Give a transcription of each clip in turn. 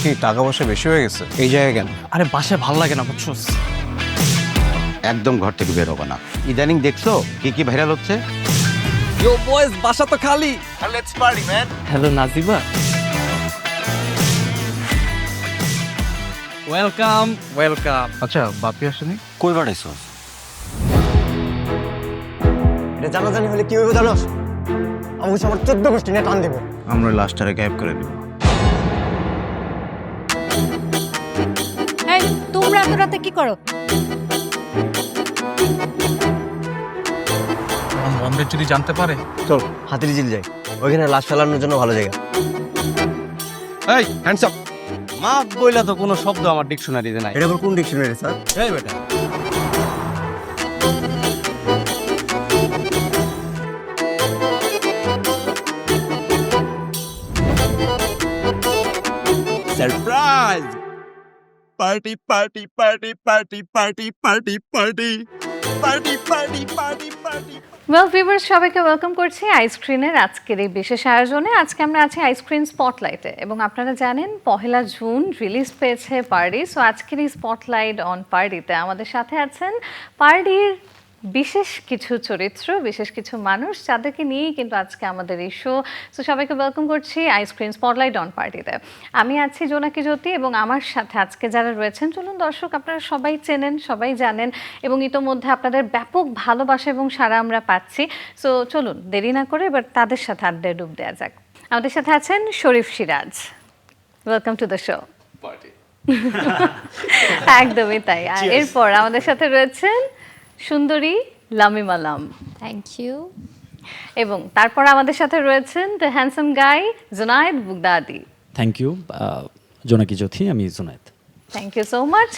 কি টাকা পয়সা বেশি হয়ে গেছে এই জায়গায় কেন? আরে বাসায় ভালো লাগে না বুঝছোস। একদম ঘর থেকে বের হবে না। ইদানিং দেখছো কি কি ভাইরাল হচ্ছে? ইয়ো বয়েজ, বাসা তো খালি। Let's party man. Hello Najiba, welcome welcome. আচ্ছা বাপি আসেনি? কই বাড়াইছস? এটা জানাজানি হলে কি হবে জানোস? আমি সবার 14 গোষ্ঠী নিয়ে টান দেবো। আমরা লাস্টারে গায়েব করে দিব। এই তোমরা এত রাতে কি করো? মমরেড যদি জানতে পারে। চল হাতির ঝিল যাই, ওইখানে লাশ ফেলানোর জন্য ভালো জায়গা। এই হ্যান্ডস আপ। মা বইলা তো কোনো শব্দ আমার ডিকশনারিতে নাই। এটা আবার কোন ডিকশনারি স্যার? এই বেটা, surprise! Party party party party party party party party party party party. Well viewers, সবাইকে ওয়েলকাম করছি আইসক্রিনের আজকের এই বিশেষ আয়োজনে। আজকে আমরা আছি আইসক্রিন স্পটলাইটে এবং আপনারা জানেন 1 জুন রিলিজ পেয়েছে পার্টি। সো আজকের এই স্পটলাইট অন পার্টিতে আমাদের সাথে আছেন পার্টির বিশেষ কিছু চরিত্র, বিশেষ কিছু মানুষ, যাদেরকে নিয়েই কিন্তু আজকে আমাদের এই শো। সো সবাইকে ওয়েলকাম করছি আইসক্রিন স্পটলাইট অন পার্টিতে। আমি আছি জোনাকি জ্যোতি এবং আমার সাথে আজকে যারা রয়েছেন, চলুন দর্শক আপনারা সবাই চেনেন, সবাই জানেন এবং ইতোমধ্যে আপনাদের ব্যাপক ভালোবাসা এবং সাড়া আমরা পাচ্ছি। সো চলুন দেরি না করে এবার তাদের সাথে আড্ডায় ডুব দেওয়া যাক। আমাদের সাথে আছেন Sharif Siraj, welcome to the show. একদমই তাই। আর এরপর আমাদের সাথে রয়েছেন সুন্দরী লামিম আলম, থ্যাংক ইউ। এবং তারপর আমাদের সাথে রয়েছেন the handsome guy Junaid Bogdadi. Thank you Jonaki Jyoti, আমি Junaid. Thank you so much.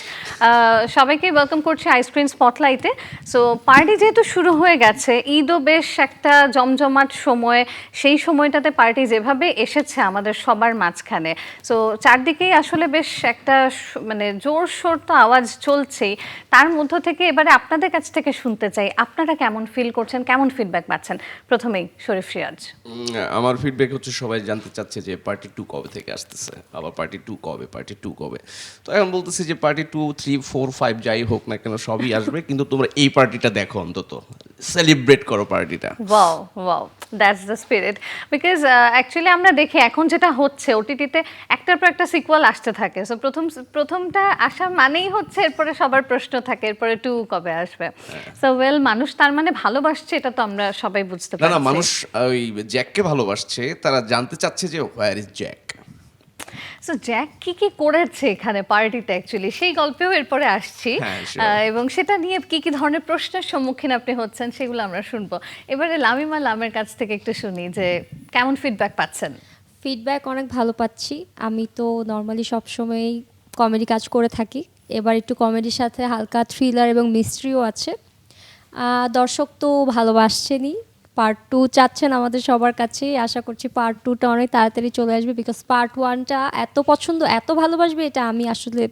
সবাইকে ওয়েলকাম করছি আইসক্রিম স্পটলাইটে। সো পার্টি যেহেতু শুরু হয়ে গেছে, ঈদও বেশ একটা জমজমাট সময়, সেই সময়টাতে পার্টি যেভাবে এসেছে আমাদের সবার মাঝখানে, সো চারদিকেই আসলে বেশ একটা মানে জোরশোর তো আওয়াজ চলছেই। তার মধ্য থেকে এবারে আপনাদের কাছ থেকে শুনতে চাই, আপনারা কেমন ফিল করছেন, কেমন ফিডব্যাক পাচ্ছেন? প্রথমেই শরীফ সিরাজ। আমার ফিডব্যাক হচ্ছে সবাই জানতে চাচ্ছে যে পার্টি 2 কবে থেকে আসতেছে, আবার পার্টি 2 কবে, পার্টি 2 কবে। তো এখন বলতেছি যে পার্টি 2, 3, 4, 5 যাই হোক না কেন সবই আসবে, কিন্তু তোমরা এই পার্টিটা দেখো, অন্তত সেলিব্রেট করো পার্টিটা। Wow wow, that's the spirit. Because actually আমরা দেখি এখন যেটা হচ্ছে ওটিটিতে একটার পর একটা সিকুয়াল আসতে থাকে। সো প্রথমটা আসা মানেই হচ্ছে এরপরে সবার প্রশ্ন থাকে এরপরে 2 কবে আসবে। সো ওয়েল, মানুষ তার মানে ভালোবাসছে, এটা তো আমরা সবাই বুঝতে না পারছি। না, মানুষ ওই জ্যাককে ভালোবাসছে, তারা জানতে চাচ্ছে যে where is Jack. So Jack কি কি করেছে এখানে পার্টিতে, অ্যাকচুয়ালি সেই গল্পেও এরপরে আসছি। হ্যাঁ, sure. এবং সেটা নিয়ে কি কি ধরনের প্রশ্নের সম্মুখীন আপনি হচ্ছেন সেগুলো আমরা শুনবো। এবারে লামিমা লামের কাছ থেকে একটু শুনি যে কেমন ফিডব্যাক পাচ্ছেন। ফিডব্যাক অনেক ভালো পাচ্ছি। আমি তো নর্মালি সবসময়ই কমেডি কাজ করে থাকি, এবার একটু কমেডির সাথে হালকা থ্রিলার এবং মিস্ট্রিও আছে। দর্শক তো ভালোবাসছেনই, পার্ট 2 চাচ্ছেন আমাদের সবার কাছে। আশা করছি পার্ট 2টা অনেক তাড়াতাড়ি চলে আসবে, বিকজ পার্ট 1টা এত পছন্দ, এত ভালোবাসবে, এটা আমি আসলে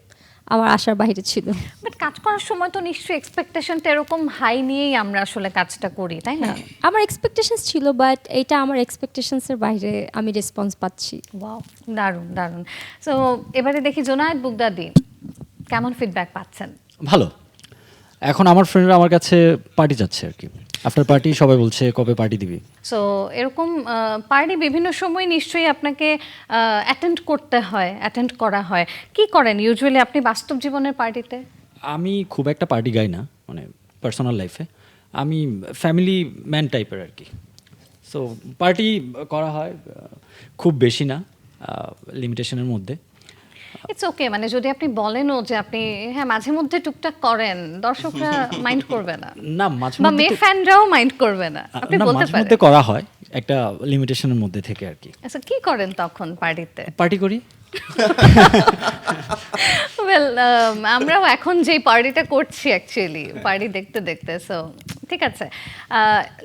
আমার আশার বাইরে ছিল। বাট কাজ করার সময় তো নিশ্চয়ই এক্সপেকটেশনটা এরকম হাই নিয়েই আমরা আসলে কাজটা করি, তাই না? আমার এক্সপেকটেশনস ছিল, বাট এটা আমার এক্সপেকটেশনসের বাইরে আমি রেসপন্স পাচ্ছি। ওয়াও, দারুণ দারুণ। সো এবারে দেখি জোনায়েদ বুগদাদি, কেমন ফিডব্যাক পাচ্ছেন? ভালো। এখন আমার ফ্রেন্ডরা আমার কাছে পার্টি যাচ্ছে আর কি, আফটার পার্টি সবাই বলছে কবে পার্টি দিবি। সো এরকম পার্টি বিভিন্ন সময় নিশ্চয়ই আপনাকে অ্যাটেন্ড করতে হয়, অ্যাটেন্ড করা হয়। কি করেন ইউজুয়ালি আপনি বাস্তব জীবনের পার্টিতে? আমি খুব একটা পার্টি গাই না, মানে পার্সোনাল লাইফে আমি ফ্যামিলি ম্যান টাইপের আর কি। সো পার্টি করা হয়, খুব বেশি না, লিমিটেশনের মধ্যে। ইটস ওকে, মানে যদি আপনি বলেনও যে আপনি হ্যাঁ মাঝে মধ্যে টুকটাক করেন, দর্শকরা মাইন্ড করবে না, না মাঝে বা মধ্যে মেয়ে ফ্যানরাও মাইন্ড করবে না, আপনি না, বলতে মাঝে মধ্যে পারেন। করা হয় একটা লিমিটেশনের মধ্যে থেকে আর কি। আচ্ছা, কি করেন তখন পার্টিতে? পার্টি করি। ওয়েল, আমরাও এখন যেই পার্টিটা করছি অ্যাকচুয়ালি পার্টি দেখতে দেখতে। সো ঠিক আছে,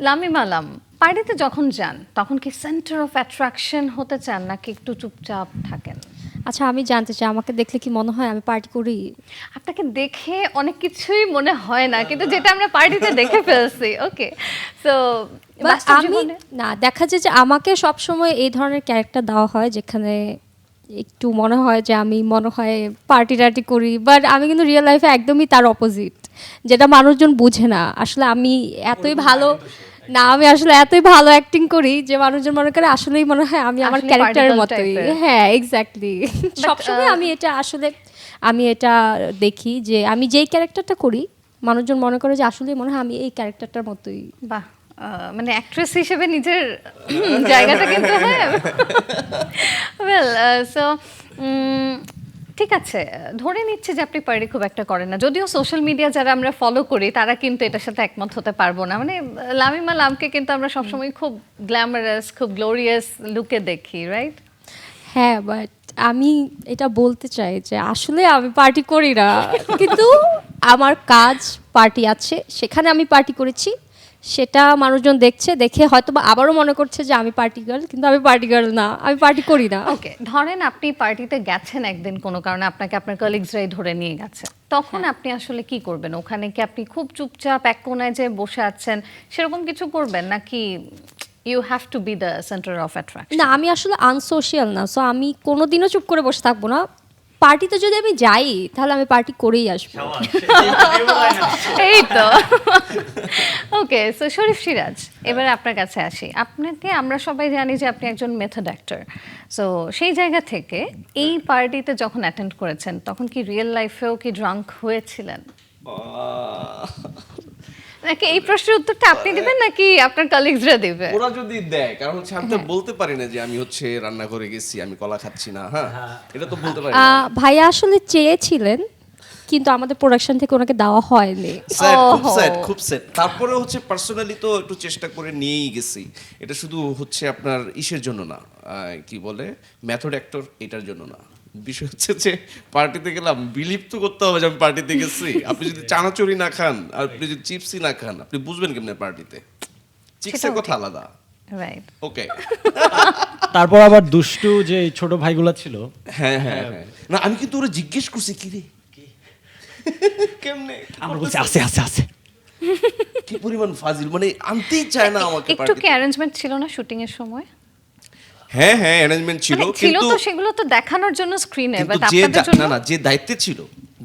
লামিম আলম, পার্টিতে যখন যান তখন কি সেন্টার অফ অ্যাট্রাকশন হতে চান নাকি একটু চুপচাপ থাকেন? আচ্ছা, আমি জানতে চাই আমাকে দেখলে কি মনে হয় আমি পার্টি করি? আপনাকে দেখে অনেক কিছুই মনে হয় না, কিন্তু যেটা আমরা পার্টিতে দেখে ফেলছি। ওকে, সো আমি না, দেখা যায় যে আমাকে সবসময় এই ধরনের ক্যারেক্টার দেওয়া হয় যেখানে একটু মনে হয় যে আমি মনে হয় পার্টি টার্টি করি, বাট আমি কিন্তু রিয়েল লাইফে একদমই তার অপোজিট, যেটা মানুষজন বুঝে না। আসলে আমি এতই ভালো না, আমি আসলে এতই ভালো অ্যাক্টিং করি যে মানুষজন মনে করে আসলেই মনে হয় আমি আমার আসলেই ক্যারেক্টারের party girl মতোই। type-এর। হ্যাঁ, এক্স্যাক্টলি। সবসময় আমি এটা আসলে আমি এটা দেখি যে আমি যেই ক্যারেক্টারটা করি মানুষজন মনে করে যে আসলে মনে হয় আমি এই ক্যারেক্টারটার মতোই। বাহ, মানে অ্যাক্ট্রেস হিসেবে নিজের জায়গাটা কিন্তু হ্যাঁ ওয়েল সো ঠিক আছে, ধরে নিচ্ছে যে আপনি পার্টি খুব একটা করেন না, যদিও সোশ্যাল মিডিয়া যারা আমরা ফলো করি তারা কিন্তু এটার সাথে একমত হতে পারবো না। মানে লামিমা লামকে কিন্তু আমরা সবসময় খুব গ্ল্যামারাস, খুব গ্লোরিয়াস লুকে দেখি, রাইট? হ্যাঁ, বাট আমি এটা বলতে চাই যে আসলে আমি পার্টি করি না, কিন্তু আমার কাজ পার্টি আছে, সেখানে আমি পার্টি করেছি, সেটা মানুষজন দেখছে, দেখে হয়তো বা আবারও মনে করছে যে আমি পার্টি গার্ল, কিন্তু আমি পার্টি গার্ল না, আমি পার্টি করি না। ওকে, ধরেন আপনি পার্টিতে গেছেন একদিন কোনো কারণে, আপনাকে আপনার কলিগসরাই ধরে নিয়ে গেছে, তখন আপনি আসলে কি করবেন? ওখানে কি আপনি খুব চুপচাপ এক কোনায় যে বসে আছেন সেরকম কিছু করবেন, নাকি you have to be the centre of attraction? না, আমি আসলে আনসোশিয়াল না, সো আমি কোনোদিনও চুপ করে বসে থাকবো না। পার্টিতে যদি আমি যাই তাহলে আমি পার্টি করেই আসবো। এই তো ওকে, সো শরীফ সিরাজ, এবার আপনার কাছে আসি। আপনাকে আমরা সবাই জানি যে আপনি একজন মেথড অ্যাক্টর, সো সেই জায়গা থেকে এই পার্টিতে যখন অ্যাটেন্ড করেছেন তখন কি রিয়েল লাইফেও কি ড্রাঙ্ক হয়েছিলেন, নাকি এই প্রশ্নের উত্তরটা আপনি দিবেন নাকি আপনার কলিগসরা দিবে? ওরা যদি দেয়, কারণ হচ্ছে আমি তো বলতে পারি না যে আমি হচ্ছে রান্না করে গেছি, আমি কলা খাচ্ছি না, হ্যাঁ এটা তো বলতে পারি না। ভাইয়া আসলে চেয়েছিলেন, কিন্তু আমাদের প্রোডাকশন থেকে ওনাকে দেওয়া হয়নি। খুব স্যাড। তারপরে হচ্ছে পার্সোনালি তো একটু চেষ্টা করে নিয়েই গেছি। এটা শুধু হচ্ছে আপনার ইসের জন্য না, কি বলে মেথড অ্যাক্টর, এটার জন্য না। বিষয় হচ্ছে যে পার্টিতে গেলাম, বিলিভ তো করতে হবে যে আমি পার্টিতে গেছি। আপনি যদি চানাচুরি না খান আর আপনি যদি চিপসই না খান, আপনি বুঝবেন কেমনে পার্টিতে? চিপসের কথা আলাদা, রাইট? ওকে। তারপর আবার দুষ্টু যে ছোট ভাইগুলা ছিল, হ্যাঁ হ্যাঁ হ্যাঁ, না আমি কিন্তু ওরা জিজ্ঞেস করছি কি রে কেমনে, আমরা বলছি আছে আছে আছে, কি পরিমাণ ফাজিল, মানে আনতেই চায় না আমাকে একটু কি পার্টিতে। অ্যারেঞ্জমেন্ট ছিল না শুটিং এর সময়? হ্যাঁ হ্যাঁ অ্যারেঞ্জমেন্ট ছিল, মানে ছিল কিন্তু তো, সেগুলো তো দেখানোর জন্য স্ক্রিনে, বাট কিন্তু যে আপনাদের জন্য না না যে দায়িত্বে ছিল,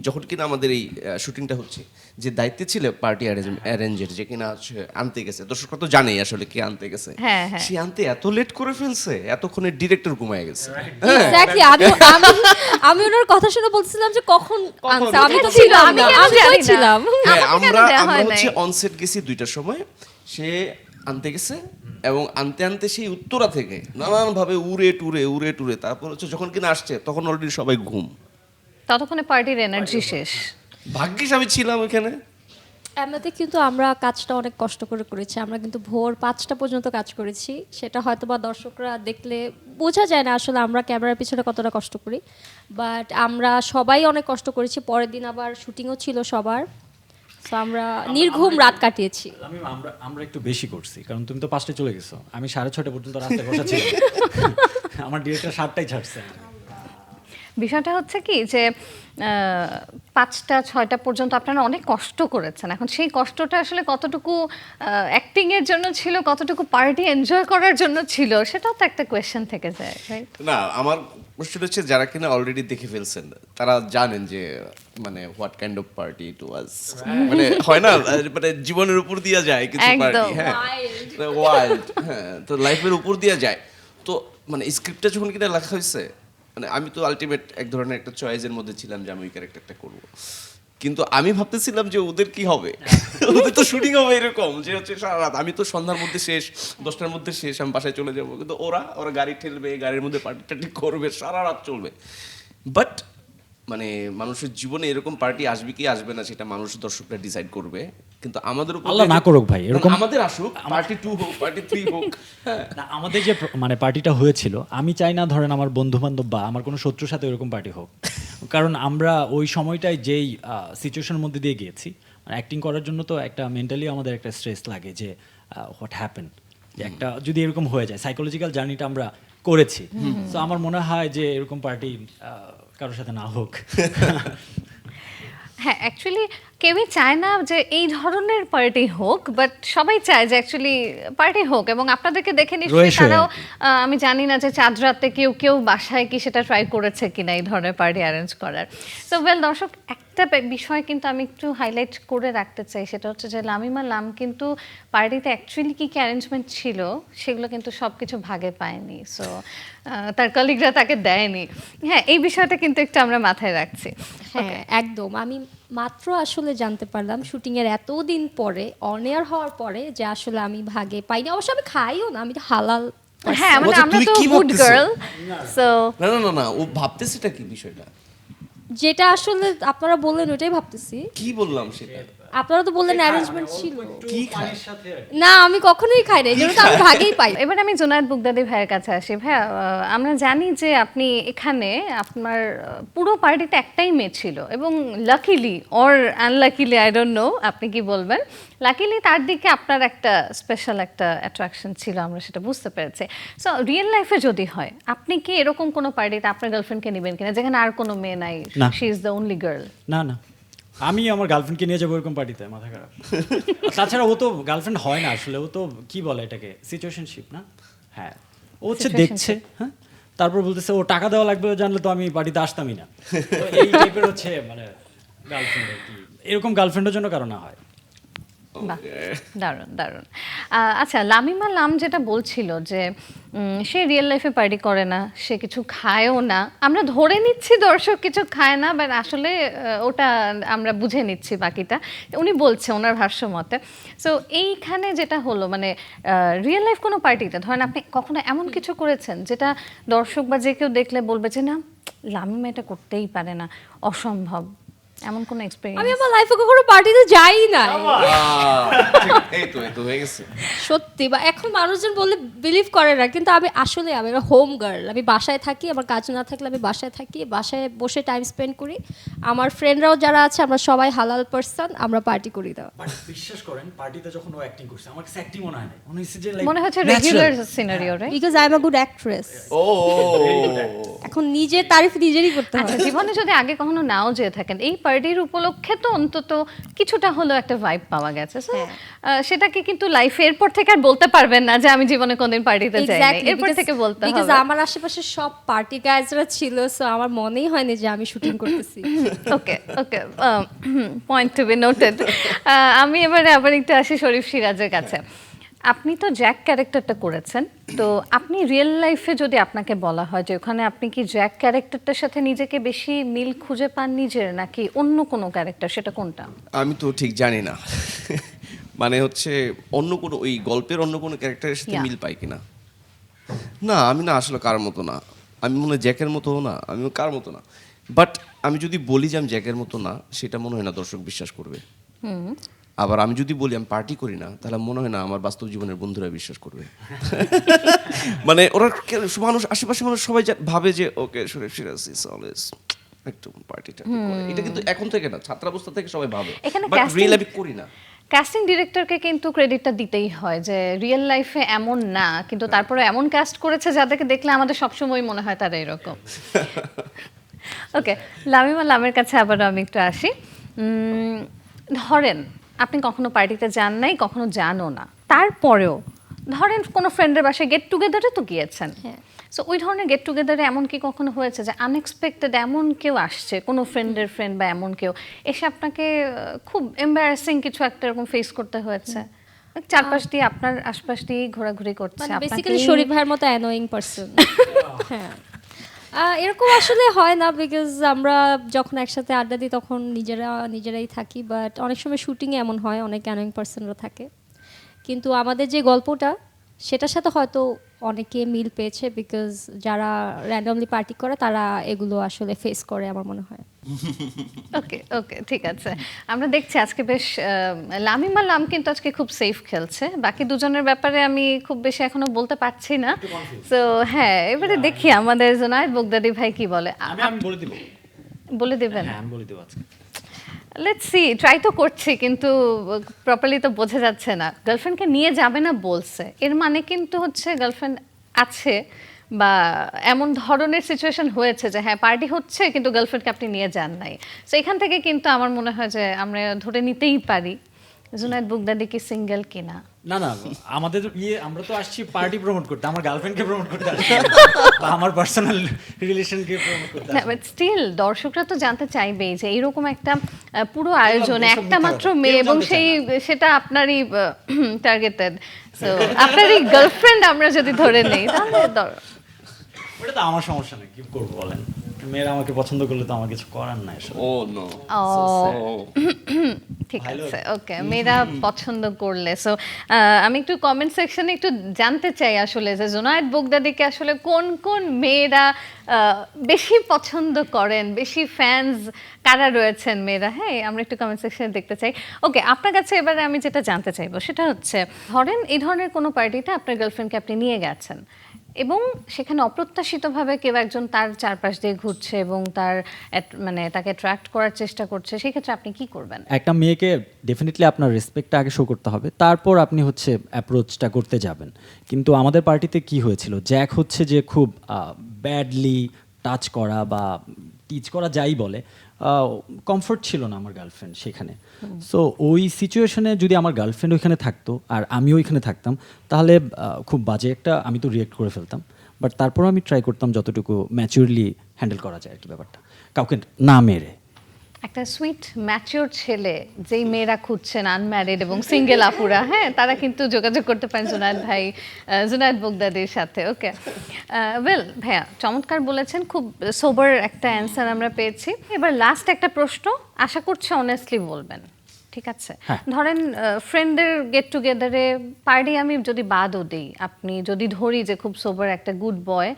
যখন কিনা আমাদের এই শুটিংটা হচ্ছে, যে দায়িত্বে ছিল পার্টি অ্যারেঞ্জের, যে কিনা হচ্ছে আনতে গেছে, দর্শকরা তো জানেই আসলে কে আনতে গেছে, হ্যাঁ, হ্যাঁ। সে আনতে এত লেট করে ফেলছে, এতক্ষণে ডিরেক্টর ঘুমায় গেছে। এক্স্যাক্টলি, আমি ওনার কথা শুনে বলছিলাম যে কখন আনছে, আমি তো ছিল, ছিলাম আমি না, কেন আমি জানি কই না? ছিলাম? হ্যাঁ, আমাকে কেন আমরা দেয়া আমরা হয় হচ্ছে নাই? অনসেট গেছি 2টার সময়, সে আনতে গেছে এবং আনতে আনতে সেই উত্তরা থেকে নানান ভাবে উড়ে টুরে তারপর হচ্ছে যখন কিনা আসছে তখন অলরেডি সবাই ঘুম। ততক্ষণে পার্টির এনার্জি শেষ। ভাগ্যিস আমি ছিলাম ওখানে। এমনিতে কিন্তু আমরা কাজটা অনেক কষ্ট করে করেছি, আমরা কিন্তু ভোর 5টা পর্যন্ত কাজ করেছি, সেটা হয়তো বা দর্শকরা দেখলে বোঝা যায় না আসলে আমরা ক্যামেরার পিছনে কতটা কষ্ট করি, বাট আমরা সবাই অনেক কষ্ট করেছি। পরের দিন আবার শুটিংও ছিল সবার, তো আমরা নির্ঘুম রাত কাটিয়েছি। আমরা একটু বেশি করছি, কারণ তুমি তো 5টায় চলে গেছো, আমি 6:30 পর্যন্ত রাস্তায় বসা ছিলাম। আমার ডিরেক্টর 7টায় ছাড়ছে। বিষয়টা হচ্ছে কি যে 5টা 6টা পর্যন্ত আপনারা অনেক কষ্ট করেছেন, এখন সেই কষ্টটা আসলে কতটুকু অ্যাক্টিং এর জন্য ছিল, কতটুকু পার্টি এনজয় করার জন্য ছিল, সেটাও তো একটা কোয়েশ্চেন থেকে যায়, রাইট? না আমার প্রশ্ন হচ্ছে যারা কিনা অলরেডি দেখে ফেলছেন তারা জানেন যে মানে what kind of party it was, মানে হয় না মানে জীবনের উপর দিয়া যায় কিছু পার্টি, একদম। হ্যাঁ ওয়াইল্ড, হ্যাঁ তো লাইফের উপর দিয়া যায়। তো মানে স্ক্রিপ্টটা যখন কিনা লেখা হয়েছে, মানে আমি তো আলটিমেট এক ধরনের একটা চয়েসের মধ্যে ছিলাম যে আমি ওই ক্যারেক্টারটা করব, কিন্তু আমি ভাবতেছিলাম যে ওদের কি হবে, ওদের তো শুটিং হবে এরকম যে হচ্ছে সারা রাত, আমি তো সন্ধ্যার মধ্যে শেষ, 10টার মধ্যে শেষ, আমি বাসায় চলে যাবো, কিন্তু ওরা গাড়ি ঠেলবে, গাড়ির মধ্যে পার্টি টার্টি করবে, সারা রাত চলবে। বাট মানে মানুষের জীবনে এরকম পার্টি আসবে কি আসবে না সেটা মানুষ দর্শকরা ডিসাইড করবে, কিন্তু আমাদের উপর আল্লাহ না করুক ভাই, এরকম আমাদের আসুক, পার্টি 2 হোক, পার্টি 3 হোক, হ্যাঁ না, আমাদের যে মানে পার্টিটা হয়েছিল, আমি চাই না ধরেন আমার বন্ধু বান্ধব বা আমার কোনো শত্রুর সাথে এরকম পার্টি হোক, কারণ আমরা ওই সময়টায় যেই সিচুয়েশনের মধ্যে দিয়ে গিয়েছি, মানে অ্যাক্টিং করার জন্য তো একটা মেন্টালি আমাদের একটা স্ট্রেস লাগে যে হোয়াট হ্যাপেন, যে একটা যদি এরকম হয়ে যায়, সাইকোলজিক্যাল জার্নিটা আমরা করেছি। তো আমার মনে হয় যে এরকম পার্টি কারোর সাথে না হোক। হ্যাঁ অ্যাকচুয়ালি কেউই চায় না যে এই ধরনের পার্টি হোক, বাট সবাই চায় যে অ্যাকচুয়ালি পার্টি হোক। এবং আপনাদেরকে দেখে নিশ্চয়ই রয়েছে তারাও আর কি। আমি জানি না যে চাঁদ রাতে কেউ কেউ বাসায় কি সেটা ট্রাই করেছে কিনা এই ধরনের পার্টি অ্যারেঞ্জ করার। সো ওয়েল দর্শক, একটা বিষয় কিন্তু আমি একটু হাইলাইট করে রাখতে চাই, সেটা হচ্ছে যে লামিমা লাম কিন্তু পার্টিতে অ্যাকচুয়ালি কী কী অ্যারেঞ্জমেন্ট ছিল সেগুলো কিন্তু সব কিছু ভাগে পায়নি। সো তার কলিগরা তাকে দেয়নি। হ্যাঁ, এই বিষয়টা কিন্তু একটু আমরা মাথায় রাখছি। হ্যাঁ একদম, আমি মাত্র আসলে জানতে পারলাম শুটিংয়ের এতদিন পরে, অন এয়ার হওয়ার পরে, যে আসলে আমি ভাগে পাইনি। অবশ্য আমি খাইও না, আমি তো হালাল person। হ্যাঁ মানে আচ্ছা, আমরা তুই তো কি গুড ভাবতেছিস? গার্ল। সো না না না না, ও ভাবতেছেটা কি বিষয়টা? যেটা আসলে আপনারা বললেন ওটাই ভাবতেছি। কি বললাম সেটা? আপনারা তো বললেন অ্যারেঞ্জমেন্ট ছিল। কি খায়? না আমি কখনোই খাই না, এই জন্য তো আমি ভাগেই পাই। এবার আমি জুনায়েদ বুগদাদি ভাইয়ের কাছে আসি। ভাইয়া, আমরা জানি যে আপনি এখানে আপনার পুরো পার্টিতে একটাই মেয়ে ছিল, এবং luckily or unluckily I don't know আপনি কি বলবেন, লাকিলি তার দিকে আপনার একটা স্পেশাল একটা অ্যাট্রাকশন ছিল, আমরা সেটা বুঝতে পেরেছি। সো রিয়েল লাইফে যদি হয়, আপনি কি এরকম কোনো পার্টিতে আপনার গার্লফ্রেন্ডকে নেবেন কিনা যেখানে আর কোনো মেয়ে নাই, না। She is the only girl? না না, আমি আমার গার্লফ্রেন্ডকে নিয়ে যাবো এরকম পার্টিতে, মাথা খারাপ। তাছাড়া ও তো গার্লফ্রেন্ড হয় না আসলে, ও তো কি বলে এটাকে, সিচুয়েশনশিপ না? হ্যাঁ, ও হচ্ছে দেখছে, হ্যাঁ, তারপর বলতেছে ও টাকা দেওয়া লাগবে, জানলে তো আমি পার্টিতে আসতামই না। তো এই টাইপের হচ্ছে মানে গার্লফ্রেন্ড আর কি, এরকম গার্লফ্রেন্ডের জন্য কারো না হয়। বাহ, দারুণ দারুণ। আচ্ছা, লামিমা লাম যেটা বলছিল যে সে রিয়েল লাইফে পার্টি করে না, সে কিছু খায়ও না, আমরা ধরে নিচ্ছি দর্শক কিছু খায় না, বাট আসলে ওটা আমরা বুঝে নিচ্ছি বাকিটা, উনি বলছে ওনার ভাষ্য মতে। সো এইখানে যেটা হলো মানে রিয়েল লাইফ কোনো পার্টিতে ধরেন আপনি কখনো এমন কিছু করেছেন যেটা দর্শক বা যে কেউ দেখলে বলবে যে না, লামিমা এটা করতেই পারে না, অসম্ভব, এমন কোনো আমি এক্সপেরিয়েন্স? আমার লাইফে কখনো পার্টিতে যাই না এই তো হয়ে গেছে। সত্যি, বা এখন মানুষজন বললে বিলিভ করে না, কিন্তু আমি আসলে আমি হোম গার্ল। আমি বাসায় থাকি, আমার কাজ না থাকলে আমি বাসায় থাকি, বাসায় বসে টাইম স্পেন্ড করি। আমার ফ্রেন্ডরাও যারা আছে আমরা সবাই হালাল পারসন, আমরা পার্টি করি দেওয়া। বিশ্বাস করেন, পার্টিতে যখন ও অ্যাক্টিং করছে আমার কাছে অ্যাক্টিং মনে হয় না, মনে হচ্ছে যে মনে হচ্ছে regular scenario, right? Because I am a good actress. ও এখন নিজের তারিফ নিজেরই করতে আচ্ছা, হয়। জীবনে যদি আগে কখনো নাও যেয়ে থাকেন, এই পার্টির উপলক্ষে তো অন্তত কিছুটা হলো একটা ভাইব পাওয়া গেছে। So, সেটাকে কিন্তু লাইফে এরপর থেকে আর বলতে পারবেন না যে আমি জীবনে কোনদিন পার্টিতে যাইনি, এরপর থেকে বলতে বিকজ হবে। আমার আশেপাশে সব পার্টি গাইজরা ছিল, সো আমার মনেই হয়নি যে আমি শুটিং করতেছি। ওকে ওকে, পয়েন্ট টু বি নোটেড। আমি এবারে আবার একটু আসি শরীফ সিরাজের কাছে। আপনি তো জ্যাক ক্যারেক্টারটা করেছেন, তো আপনি রিয়েল লাইফে যদি আপনাকে বলা হয় যে ওখানে আপনি কি জ্যাক ক্যারেক্টারটার সাথে নিজেকে বেশি মিল খুঁজে পান নিজের, নাকি অন্য কোনো ক্যারেক্টার, সেটা কোনটা? আমি তো ঠিক জানি না, মানে হচ্ছে অন্য কোনো ওই গল্পের অন্য কোনো ক্যারেক্টারের সাথে Yeah. মিল পাই কিনা। না, আমি না আসলে কার মতো না, আমি মনে হয় জ্যাকের মতো না, আমি কার মতো না। বাট আমি যদি বলি যে আমি জ্যাকের মতো না, সেটা মনে হয় না দর্শক বিশ্বাস করবে। আবার আমি যদি বলি আমি পার্টি করি না, তাহলে মনে হয় না আমার বাস্তব জীবনের বন্ধুরা বিশ্বাস করবে। মানে ওরা মানুষ, আশেপাশে মানুষ সবাই ভাবে যে ওকে শরীফ সিরাজ ইজ অলওয়েজ একটু পার্টিটা করে। এটা কিন্তু এখন থেকে না, ছাত্রাবস্থা থেকে সবাই ভাবে, এখানে বাট casting- রিয়েল আমি করি না। কাস্টিং ডিরেক্টরকে কিন্তু ক্রেডিটটা দিতেই হয় যে রিয়েল লাইফে এমন না, কিন্তু তারপরে এমন কাস্ট করেছে যাদেরকে দেখলে আমাদের সবসময় মনে হয় তারা এরকম। ওকে, লামিমা লামের কাছে আবারও আমি একটু আসি। ধরেন আপনি কখনো পার্টিতে যান নাই, কখনো জানো না, তারপরেও ধরেন কোনো ফ্রেন্ডের বাসায় গেট টুগেদারে তো গিয়েছেন। হ্যাঁ। সো ওই ধরনের গেট টুগেদারে এমন কি কখনো হয়েছে যে আনএক্সপেক্টেড এমন কেউ আসছে, কোনো ফ্রেন্ডের ফ্রেন্ড বা এমন কেউ এসে আপনাকে খুব এম্বারাসিং কিছু একটা এরকম ফেস করতে হয়েছে? চারপাশ দিয়ে আপনার আশপাশ দিয়ে ঘোরাঘুরি করছে, মানে আপনাকে বেসিক্যালি শরীফ ভাইয়ের মতো অ্যানোয়িং পারসন। হ্যাঁ, এরকম আসলে হয় না, বিকজ আমরা যখন একসাথে আড্ডা দিই তখন নিজেরাই থাকি, বাট অনেক সময় শুটিংয়ে এমন হয় অনেক অ্যানোয়িং পারসনরা থাকে। কিন্তু আমাদের যে গল্পটা সেটার সাথে হয়তো অনেকে মিল পেয়েছে, বিকজ যারা র্যান্ডমলি পার্টি করে তারা এগুলো আসলে ফেস করে আমার মনে হয়। ওকে ওকে, ঠিক আছে। আমরা দেখছি আজকে বেশ লামিমা লাম কিন্তু আজকে খুব সেফ খেলছে, বাকি দুজনের ব্যাপারে আমি খুব বেশি এখনো বলতে পারছি না। তো হ্যাঁ, এবারে দেখি আমাদের জুনায়েদ বুগদাদি ভাই কি বলে। আমি বলে দিব, বলে দেবেন? হ্যাঁ আমি বলে দেবো আজকে। লেটস সি, ট্রাই তো করছি কিন্তু প্রপারলি তো বোঝা যাচ্ছে না। গার্লফ্রেন্ডকে নিয়ে যাবে না বলছে, এর মানে কিন্তু হচ্ছে গার্লফ্রেন্ড আছে, বা এমন ধরনের সিচুয়েশন হয়েছে যে হ্যাঁ পার্টি হচ্ছে কিন্তু গার্লফ্রেন্ডকে আপনি নিয়ে যান নাই, সো এখান থেকে কিন্তু আমার মনে হয় যে আমরা ধরে নিতেই পারি জুনায়েদ বুগদাদি কি সিঙ্গেল কিনা। না না, আমাদের আমরা তো আসছি পার্টি প্রমোট করতে, আমার গার্লফ্রেন্ডকে প্রমোট করতে আসছি না, বা আমার পার্সোনাল রিলেশনকে প্রমোট করতে না আসছি বাট স্টিল দর্শকরা তো জানতে চাইবেই যে এইরকম একটা পুরো আয়োজনে দর্শক একটা মিথ্যা মাত্র কথা, মেয়ে কেউ এবং জানতে চায় সেটা আপনারই টার্গেটেড, সো আপনারই গার্লফ্রেন্ড আমরা যদি ধরে নেই তাহলে ওটা তো আমার সমস্যা নেই, কি করবো বলেন, মেয়েরা আমাকে পছন্দ করলে তো আমার কিছু করার নাই আসলে। ও নো, ঠিক আছে, ওকে, মেয়েরা পছন্দ করলে সো আমি একটু কমেন্ট সেকশনে একটু জানতে চাই আসলে যে জুনায়েদ বুগদাদিকে আসলে কোন কোন মেয়েরা বেশি পছন্দ করেন, বেশি ফ্যান্স কারা রয়েছেন মেয়েরা, হ্যাঁ আমরা একটু কমেন্ট সেকশনে দেখতে চাই। ওকে, আপনার কাছে এবারে আমি যেটা জানতে চাইবো সেটা হচ্ছে ধরেন এই ধরনের কোনো পার্টিতে আপনার গার্লফ্রেন্ডকে আপনি নিয়ে গেছেন এবং সেখানে অপ্রত্যাশিতভাবে কেউ একজন তার চারপাশ দিয়ে ঘুরছে এবং মানে তাকে অ্যাট্রাক্ট করার চেষ্টা করছে, সেই ক্ষেত্রে আপনি কি করবেন? একটা মেয়েকে ডেফিনেটলি আপনার রেসপেক্টটা আগে শো করতে হবে, তারপর আপনি হচ্ছে অ্যাপ্রোচটা করতে যাবেন। কিন্তু আমাদের পার্টিতে কি হয়েছিল, জ্যাক হচ্ছে যে খুব ব্যাডলি টাচ করা বা টিচ করা যাই বলে, কমফোর্ট ছিল না আমার গার্লফ্রেন্ড সেখানে। সো ওই সিচুয়েশনে যদি আমার গার্লফ্রেন্ড ওইখানে থাকতো আর আমিও ওইখানে থাকতাম, তাহলে খুব বাজে একটা আমি তো রিয়েক্ট করে ফেলতাম। বাট তারপর আমি ট্রাই করতাম যতটুকু ম্যাচিউরলি হ্যান্ডেল করা যায় আর কি ব্যাপারটা, কাউকে না মেরে। একটা সুইট ম্যাচিওর ছেলে যেই মেয়েরা খুঁজছেন আনম্যারিড এবং সিঙ্গেল আপুরা, হ্যাঁ তারা কিন্তু যোগাযোগ করতে পারেন জুনায়েদ বুগদাদির সাথে। ওকে, ওয়েল ভাইয়া চমৎকার বলেছেন, খুব সোবার একটা অ্যান্সার আমরা পেয়েছি। এবার লাস্ট একটা প্রশ্ন, আশা করছি অনেস্টলি বলবেন, ঠিক আছে? ধরেন ফ্রেন্ডদের গেট টুগেদারে পার্টি আমি যদি বাদও দিই, আপনি যদি ধরি যে খুব সোবার একটা গুড বয়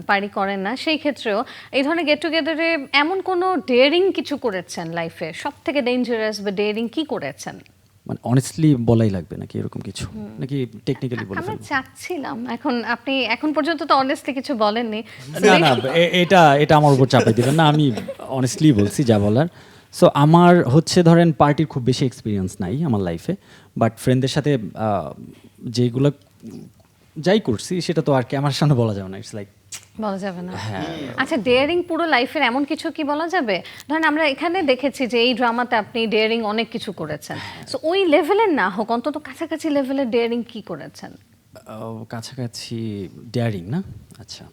পার্টি করেন না, সেই ক্ষেত্রেও এই ধরনের গেট টুগেদারে এমন কোনো ডেয়ারিং কিছু করেছেন লাইফে, সব থেকে ডেঞ্জারাস বা ডেয়ারিং কি করেছেন? মানে অনেস্টলি বলাই লাগবে নাকি এরকম কিছু, নাকি টেকনিক্যালি বলে আমরা ফেলবো? চাচ্ছিলাম, আপনি এখন পর্যন্ত তো অনেস্টলি কিছু বলেননি। না না, এটা আমার উপর চাপাই দিবেন না, আমি অনেস্টলি বলছি যা বলার। সো আমার হচ্ছে ধরেন পার্টির খুব বেশি এক্সপিরিয়েন্স নাই আমার লাইফে, বাট ফ্রেন্ডদের সাথে যেগুলো যাই করছি সেটা তো আর ক্যামেরার সামনে বলা যাবে না, ইটস লাইক বলা যাবে না। আচ্ছা, ডেয়ারিং পুরো লাইফের এমন কিছু কি বলা যাবে? ধরেন আমরা এখানে দেখেছি যে এই ড্রামাতে আপনি ডেয়ারিং অনেক কিছু করেছেন, সো ওই লেভেলের না হোক অন্তত কাছাকাছি লেভেলের ডেয়ারিং কি করেছেন? কাছাকাছি ডেয়ারিং না, আচ্ছা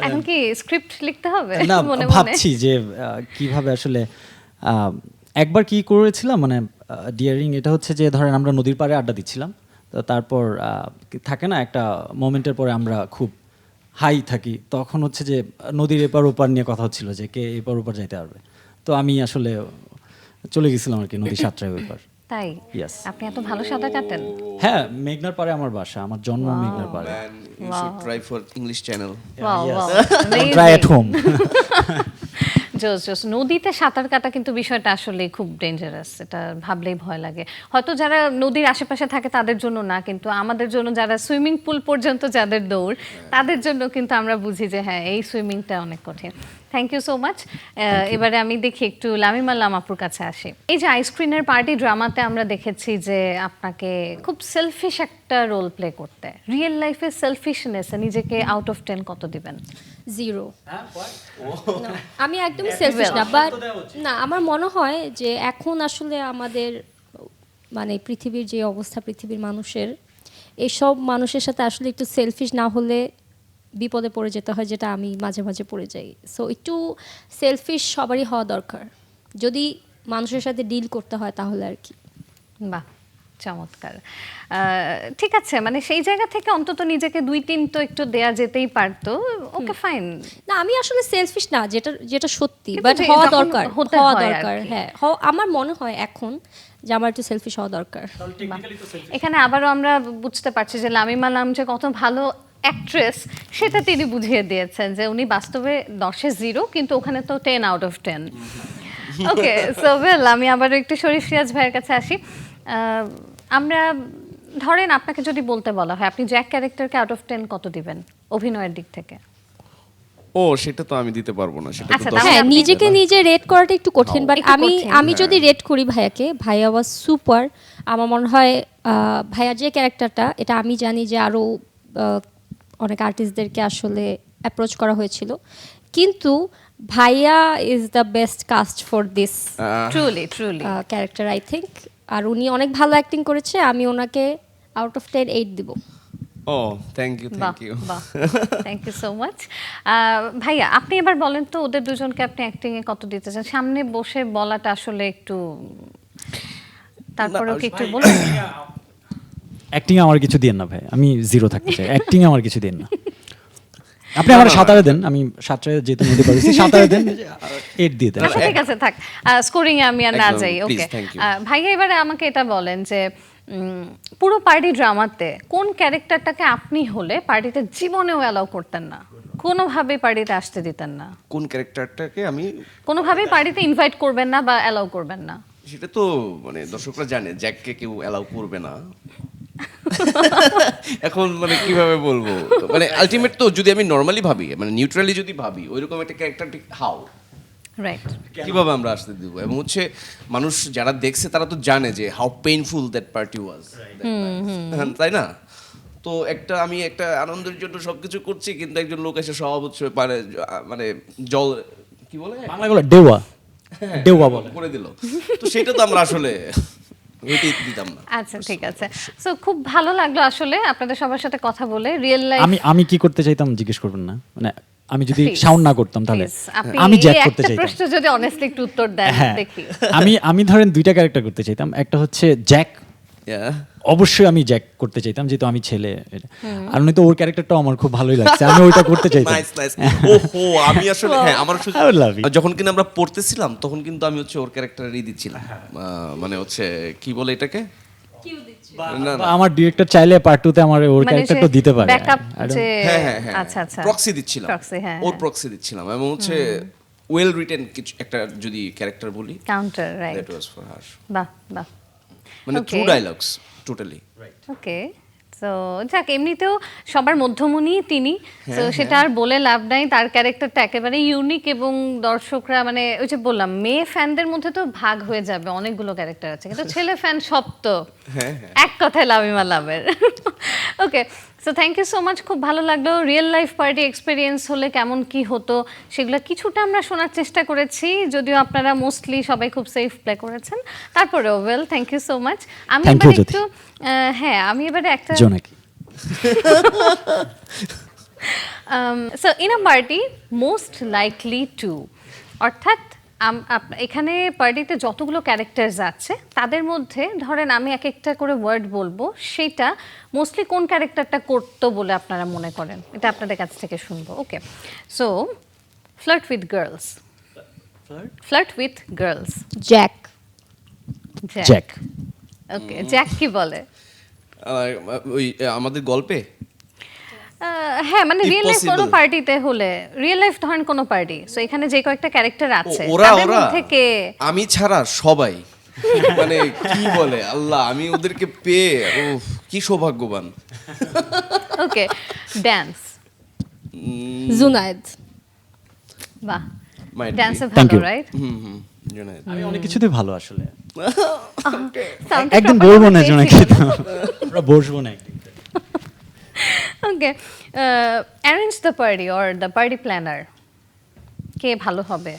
এখন কি স্ক্রিপ্ট লিখতে হবে? না, মনে ভাবছি যে কিভাবে আসলে একবার কি করেছিলাম, মানে ডিয়ারিং এটা হচ্ছে যে ধরেন আমরা নদীর পাড়ে আড্ডা দিচ্ছিলাম, তো তারপর থাকে না একটা মোমেন্টের পরে আমরা খুব হাই থাকি, তখন হচ্ছে যে নদীর এপার ওপার নিয়ে কথা হচ্ছিল যে কে এপার ওপার যাইতে পারবে, তো আমি আসলে চলে গেছিলাম আর কি নদী সাঁতরায় ওইপার। তাই? Yes. আপনি এত ভালো সাঁতার কাটেন? হ্যাঁ, মেঘনার পাড়ে আমার বাসা, আমার জন্ম মেঘনার পাড়ে। you should try for English channel. Wow, Yes. wow. Try at home. জোস নদীতে সাঁতার কাটা কিন্তু বিষয়টা আসলে খুব ডেঞ্জারাস, এটা ভাবলেই ভয় লাগে। হয়তো যারা নদীর আশেপাশে থাকে তাদের জন্য না, কিন্তু আমাদের জন্য যারা সুইমিং পুল পর্যন্ত যাদের দৌড়, তাদের জন্য কিন্তু আমরা বুঝি যে হ্যাঁ এই সুইমিংটা অনেক কঠিন। Thank you so much. এবারে আমি দেখি একটু লামিমা লামাপুর কাছে আসি। এই যে আইসক্রিনের পার্টি ড্রামাতে আমরা দেখেছি যে আপনাকে খুব সেলফিশ একটা রোল প্লে করতে, রিয়েল লাইফে সেলফিশনেস নিজেকে আউট অফ 10 কত দিবেন? 0। আমি একদম সেলফিশ না, বাট না আমার মনে হয় যে এখন আসলে আমাদের মানে পৃথিবীর যে অবস্থা, পৃথিবীর মানুষের এইসব মানুষের সাথে আসলে একটু সেলফিশ না হলে বিপদে পড়ে যেতে হয়, যেটা আমি মাঝে মাঝে পড়ে যাই। সো একটু সেলফিশ সবারই হওয়া দরকার যদি মানুষের সাথে ডিল করতে হয় তাহলে আর কি। বাহ, চমৎকার। ঠিক আছে, মানে সেই জায়গা থেকে অন্তত নিজেকে 2-3 তো একটু দেয়া যেতেই পারতো। Okay fine. না আমি আসলে সেলফিশ না, যেটা সত্যি, কিন্তু বাট যে হওয়া যখন দরকার, হতে হওয়া হয় আর দরকার। কি। হ্যাঁ, আমার মনে হয় এখন যে আমার একটু সেলফিশ হওয়া দরকার। এখানে আবারও আমরা বুঝতে পারছি যে লামিমা লাম যে কত ভালো অ্যাক্ট্রেস সেটা তিনি বুঝিয়ে দিয়েছেন যে উনি বাস্তবে 10-এ 0, কিন্তু ওখানে তো 10 out of 10। Okay, so well আমি আবারও একটু শরীফ রিয়াজ ভাইয়ের কাছে আসি। আমরা ধরেন আপনাকে যদি বলতে বলা হয় আপনি জ্যাক ক্যারেক্টারকে আউট অফ 10 কত দিবেন অভিনয়ের দিক থেকে? ও সেটা তো আমি দিতে পারবো না, সেটা আচ্ছা, তো তাহলে হ্যাঁ, আপনি নিজেকে নিজে রেট করাটা একটু কঠিন, বাট একটু আমি কঠিন, আমি যদি রেট করি ভাইয়াকে, ভাইয়া ওয়াজ সুপার। আমার মনে হয় ভাইয়ার যে ক্যারেক্টারটা, এটা আমি জানি যে আরও অনেক আর্টিস্টদেরকে আসলে অ্যাপ্রোচ করা হয়েছিল, কিন্তু ভাইয়া is the best cast for this truly truly character I think. আর উনি অনেক ভালো অ্যাক্টিং করেছে, আমি ওনাকে আউট অফ 10 8 দিব। ও থ্যাংক ইউ বাহ থ্যাংক ইউ বাহ থ্যাংক ইউ সো মাচ। ভাইয়া আপনি এবার বলেন তো ওদের দুজনকে আপনি অ্যাক্টিং এ কত দিতে চান? সামনে বসে বলাটা আসলে একটু, তারপরেও কি একটু বলুন। অ্যাক্টিং আমার কিছু দিন না ভাই, আমি 0 থাকতে চাই। অ্যাক্টিং আমার কিছু দিন না। আপনি আমার 7 দেন, আমি 7 যেহেতু নিতে পারছি, 7 দেন, 8 দিয়ে দেন। আচ্ছা ঠিক আছে থাক, স্কোরিং এ আমি আর না একদম, যাই। please, okay thank you. ভাইয়া এবারে আমাকে এটা বলেন যে পুরো পার্টি ড্রামাতে কোন ক্যারেক্টারটাকে আপনি হলে পার্টিতে জীবনেও অ্যালাউ করতেন না, কোনোভাবেই পার্টিতে আসতে দিতেন না, কোন ক্যারেক্টারটাকে আমি, কোনোভাবেই পার্টিতে ইনভাইট করবেন না বা অ্যালাউ করবেন না? সেটা তো মানে দর্শকরা জানে জ্যাককে কেউ অ্যালাউ করবে না। এখন মানে কিভাবে বলবো, মানে আলটিমেট তো যদি আমি নর্মালি ভাবি, মানে নিউট্রালি যদি ভাবি, ওইরকম একটা ক্যারেক্টার ঠিক হাউ রাইট। কিভাবে আমরা আসতে দিব? এবং হচ্ছে মানুষ যারা দেখছে তারা তো জানে যে হাউ পেইনফুল দ্যাট পার্টি ওয়াজ, তাই না? তো আমি একটা আনন্দের জন্য সবকিছু করছি, কিন্তু একজন লোক এসে সব হচ্ছে মানে জল কি বলে বাংলাগুলো ডেওয়া বলে করে দিল, তো সেটা তো আমরা আসলে দিতাম না। আচ্ছা ঠিক আছে। সো খুব ভালো লাগলো আসলে আপনাদের সবার সাথে কথা বলে। রিয়েল লাইফ আমি কি করতে চাইতাম জিজ্ঞেস করবেন না, মানে আমি যদি সাউন্ড না করতাম তাহলে আপনি আমি জ্যাক এই করতে একটা চাইতাম। প্রশ্ন যদি অনেস্টলি একটু উত্তর দেন হ্যাঁ, দেখি। আমি ধরেন 2টা ক্যারেক্টার করতে চাইতাম। একটা হচ্ছে জ্যাক, Yeah. অবশ্যই আমি জ্যাক করতে চাইতাম যেহেতু আমি ছেলে। আর উনি তো ওর ক্যারেক্টারটাও আমার খুব ভালোই লাগছে, আমি ওইটা করতে চাইতাম। Nice nice. ওহো, আমি আসলে হ্যাঁ আমার I would love it. যখন কিনা আমরা পড়তেছিলাম তখন কিন্তু আমি হচ্ছে ওর ক্যারেক্টারই দিচ্ছিলাম। মানে হচ্ছে কি বলে এটাকে, না বা আমার ডিরেক্টর চাইলে পার্ট 2 তে আমার ওর মানে ক্যারেক্টারটা দিতে পারে। ব্যাকআপ I don't- যে হ্যাঁ হ্যাঁ হ্যাঁ আচ্ছা আচ্ছা প্রক্সি দিচ্ছিলাম, Proxy, হ্যাঁ, ওর হ্যাঁ। প্রক্সি দিচ্ছিলাম, এবং হচ্ছে ওয়েল রিটেন কিছু একটা যদি ক্যারেক্টার বলি, counter right. That was for her, বাহ বাহ মানে Okay. True dialogues totally. Okay. So যাক, এমনিতেও সবার মধ্যমণি তিনি, তো সেটা আর বলে লাভ নাই। তার ক্যারেক্টারটা একেবারে ইউনিক এবং দর্শকরা মানে ওই যে বললাম মেয়ে ফ্যানদের মধ্যে তো ভাগ হয়ে যাবে, অনেকগুলো ক্যারেক্টার আছে, কিন্তু ছেলে ফ্যান সব তো এক কথায় লাভিমা লাভের। Okay, so thank you so much, খুব ভালো লাগলো। রিয়েল লাইফ পার্টি এক্সপিরিয়েন্স হলে কেমন কি হতো সেগুলো কিছুটা আমরা শোনার চেষ্টা করেছি, যদিও আপনারা মোস্টলি সবাই খুব সেফ প্লে করেছেন, তারপরেও well thank you so much. আমি Thank এবার you, জ্যোতি। একটু আমি এবারে একটা Jonaki so in a party most likely to, অর্থাৎ এখানে পার্টিতে যতগুলো ক্যারেক্টার্স আছে তাদের মধ্যে ধরেন আমি এক একটা করে ওয়ার্ড বলবো, সেটা মোস্টলি কোন ক্যারেক্টারটা করতো বলে আপনারা মনে করেন, এটা আপনাদের কাছ থেকে শুনবো। Okay, so flirt with girls, flirt with girls, Jack. Jack. Okay, Jack কি বলে? ওই আমাদের গল্পে হ্যাঁ মানে If রিয়েল লাইফ কোনো possible. পার্টিতে হলে, রিয়েল লাইফ ধরেন কোনো পার্টি, সো এখানে যে কয়েকটা ক্যারেক্টার আছে ওরা তাদের ওরা মধ্যে কে? আমি ছাড়া সবাই, মানে কি বলে আল্লাহ, আমি ওদেরকে পেয়ে উফ কি সৌভাগ্যবান। ওকে, ড্যান্স, জুনায়েদ। বাহ, Might be. ড্যান্সে Thank ভালো you. রাইট? জুনায়েদ। আমি অনেক কিছুতে ভালো আসলে। Sound একদিন proper বলবো না পেয়েছি। জোনাকি, আমরা বসবো না একদিন। Okay, arrange the party or the party planner, কে ভালো হবে?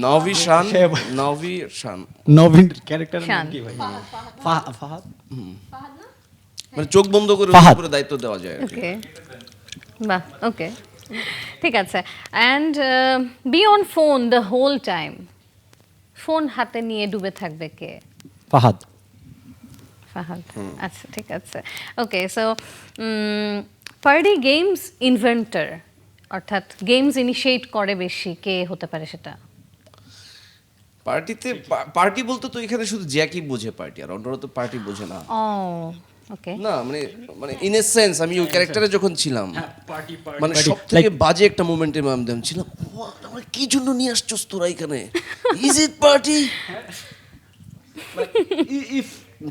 নভি শান, নভি শান, নবীন ক্যারেক্টার শান। কি ভাই? ফাহাদ। মানে চোখ বন্ধ করে ফাহাদ। পুরো দায়িত্ব দেওয়া যায় আর কি। ওকে, বাহ, ওকে ঠিক আছে। And be on phone the whole time, phone হাতে নিয়ে ডুবে থাকবে কে? ফাহাদ। ফাহাদ, আচ্ছা ঠিক আছে। ওকে, সো পার্টি গেমস ইনভেন্টর, অর্থাৎ গেমস ইনিশিয়েট করে বেশি, কে হতে পারে সেটা? পার্টিতে পার্টি বলতে তো এখানে শুধু জ্যাকই বোঝে পার্টি, আর অন্যরা তো পার্টি বোঝে না। ও ওকে, না মানে মানে ইন এ সেন্স আমি ওই ক্যারেক্টারে যখন ছিলাম, মানে সব থেকে বাজে একটা মোমেন্টে আমি ছিলাম, আমার কি জন্য নিয়ে আসছস তোরা এখানে, is it party? If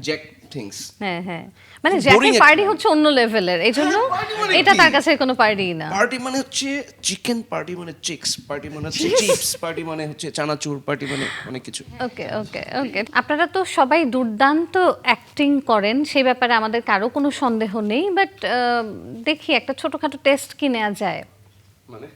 Jack things. হ্যাঁ হ্যাঁ মানে Boring জ্যাকের একটা পার্টি মানে। হচ্ছে অন্য লেভেলের, এই জন্য party মানে এটা কি? তার কাছে কোনো পার্টি না। পার্টি মানে হচ্ছে চিকেন, পার্টি মানে চিক্স, পার্টি মানে হচ্ছে চিপস, পার্টি মানে হচ্ছে চানাচুর, পার্টি মানে অনেক কিছু। ওকে ওকে ওকে, আপনারা তো সবাই দুর্দান্ত অ্যাক্টিং করেন, সেই ব্যাপারে আমাদের কারো কোনো সন্দেহ নেই, বাট দেখি একটা ছোটোখাটো টেস্ট কি নেওয়া যায়? মানে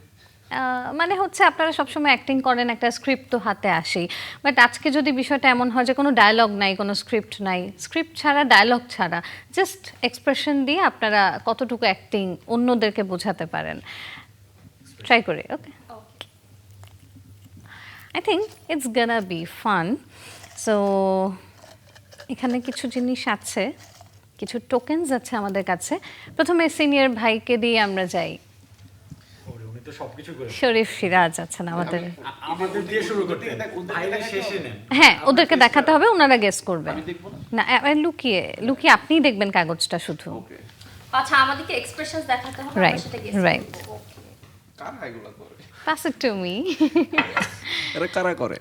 মানে হচ্ছে আপনারা সবসময় অ্যাক্টিং করেন, একটা স্ক্রিপ্ট তো হাতে আসেই, বাট আজকে যদি বিষয়টা এমন হয় যে কোনো ডায়লগ নাই, কোনো স্ক্রিপ্ট নাই, স্ক্রিপ্ট ছাড়া ডায়লগ ছাড়া জাস্ট এক্সপ্রেশন দিয়ে আপনারা কতটুকু অ্যাক্টিং অন্যদেরকে বোঝাতে পারেন, ট্রাই করি। Okay, I think it's gonna be fun. So এখানে কিছু জিনিস আছে, কিছু টোকেনস আছে আমাদের কাছে। প্রথমে সিনিয়র ভাইকে দিয়ে আমরা যাই। শরীফ সিরাজ আছেন আমাদের, হ্যাঁ ওদেরকে দেখাতে হবে, ওনারা গেস করবেন না, লুকিয়ে লুকিয়ে আপনিই দেখবেন কাগজটা শুধু। আচ্ছা আমাদেরকে এক্সপ্রেশনস দেখাতে হবে, রাইট রাইট, কারা এগুলো করে? Pass it to me. এরা কারা করে?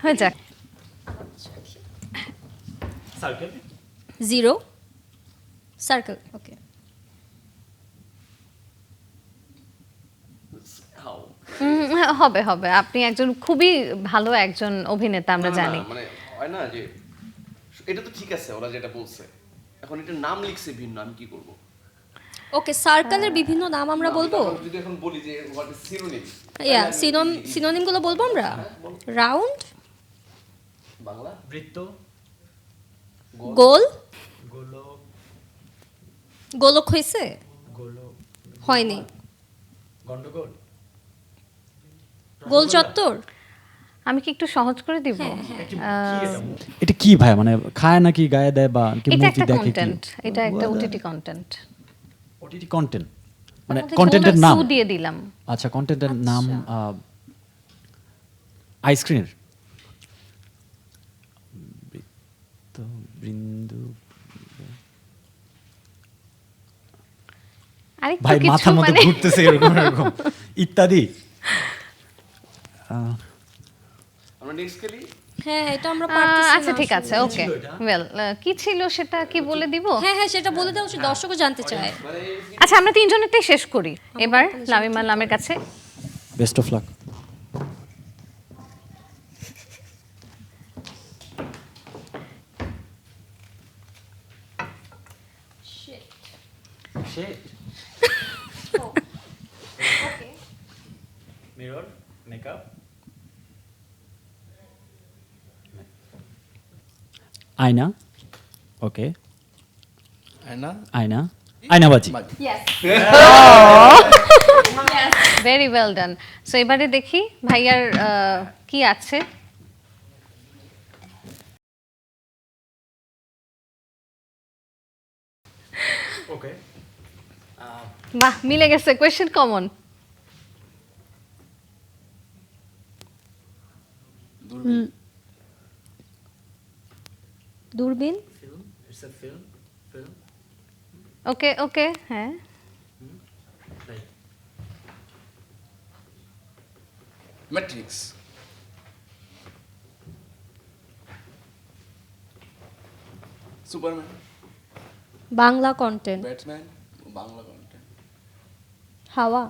হয়ে যাক। 0 সার্কেল। ওকে, হবে হবে, আপনি একজন খুবই ভালো একজন অভিনেতা আমরা জানি। মানে হয় না যে এটা তো ঠিক আছে ওরা যেটা বলছে, এখন এটা নাম লিখছে ভিন্ন, আমি কি করব? ওকে সার্কেলের বিভিন্ন নাম আমরা বলবো। যদি এখন বলি যে what is synonym, yeah synonym গুলো বলবো আমরা। রাউন্ড, বাংলা বৃত্ত, গোল, গোলক, গোলক হয়েছে, গোলক, হয়নি, গন্ডগোল, গোল চত্বর। আমি কি একটু সহজ করে দিব? এটা কি ভাই, মানে খায় নাকি গায়ে দেয় বা কি এটা মুভি একটা দেখে কি? কন্টেন্ট, এটা একটা ওটিটি কন্টেন্ট। ওটিটি কন্টেন্ট মানে কন্টেন্টের নাম? দিয়ে দিলাম। আচ্ছা কন্টেন্টের নাম আইসক্রিনের বৃত্ত, বিন্দু। আরেকটু ভাই কিছু মাথার মধ্যে মানে ঘুরতেছে এরকম এরকম ইত্যাদি। আমরা নেক্সট খেলি। হ্যাঁ এটা আমরা পারতেছি না। আচ্ছা ঠিক আছে, ওকে ওয়েল, কি ছিল সেটা কি বলে দিব? হ্যাঁ হ্যাঁ সেটা বলে দাও, দর্শকও জানতে চায়। আচ্ছা আমরা তিনজনেরটাই শেষ করি এবার। লামিমা লামের কাছে। Best of luck. Mirror, makeup, আয়না। ওকে, আয়না, আয়না, Aynabaji. Very well done. So এবারে দেখি ভাইয়ার কি আছে। ওকে, বাহ মিলে গেছে, কোয়েশ্চেন কমন। দূরবীন। It's a film, film. Okay okay, হ্যাঁ Matrix, Superman, Bangla content. Batman, Bangla content, Hawa.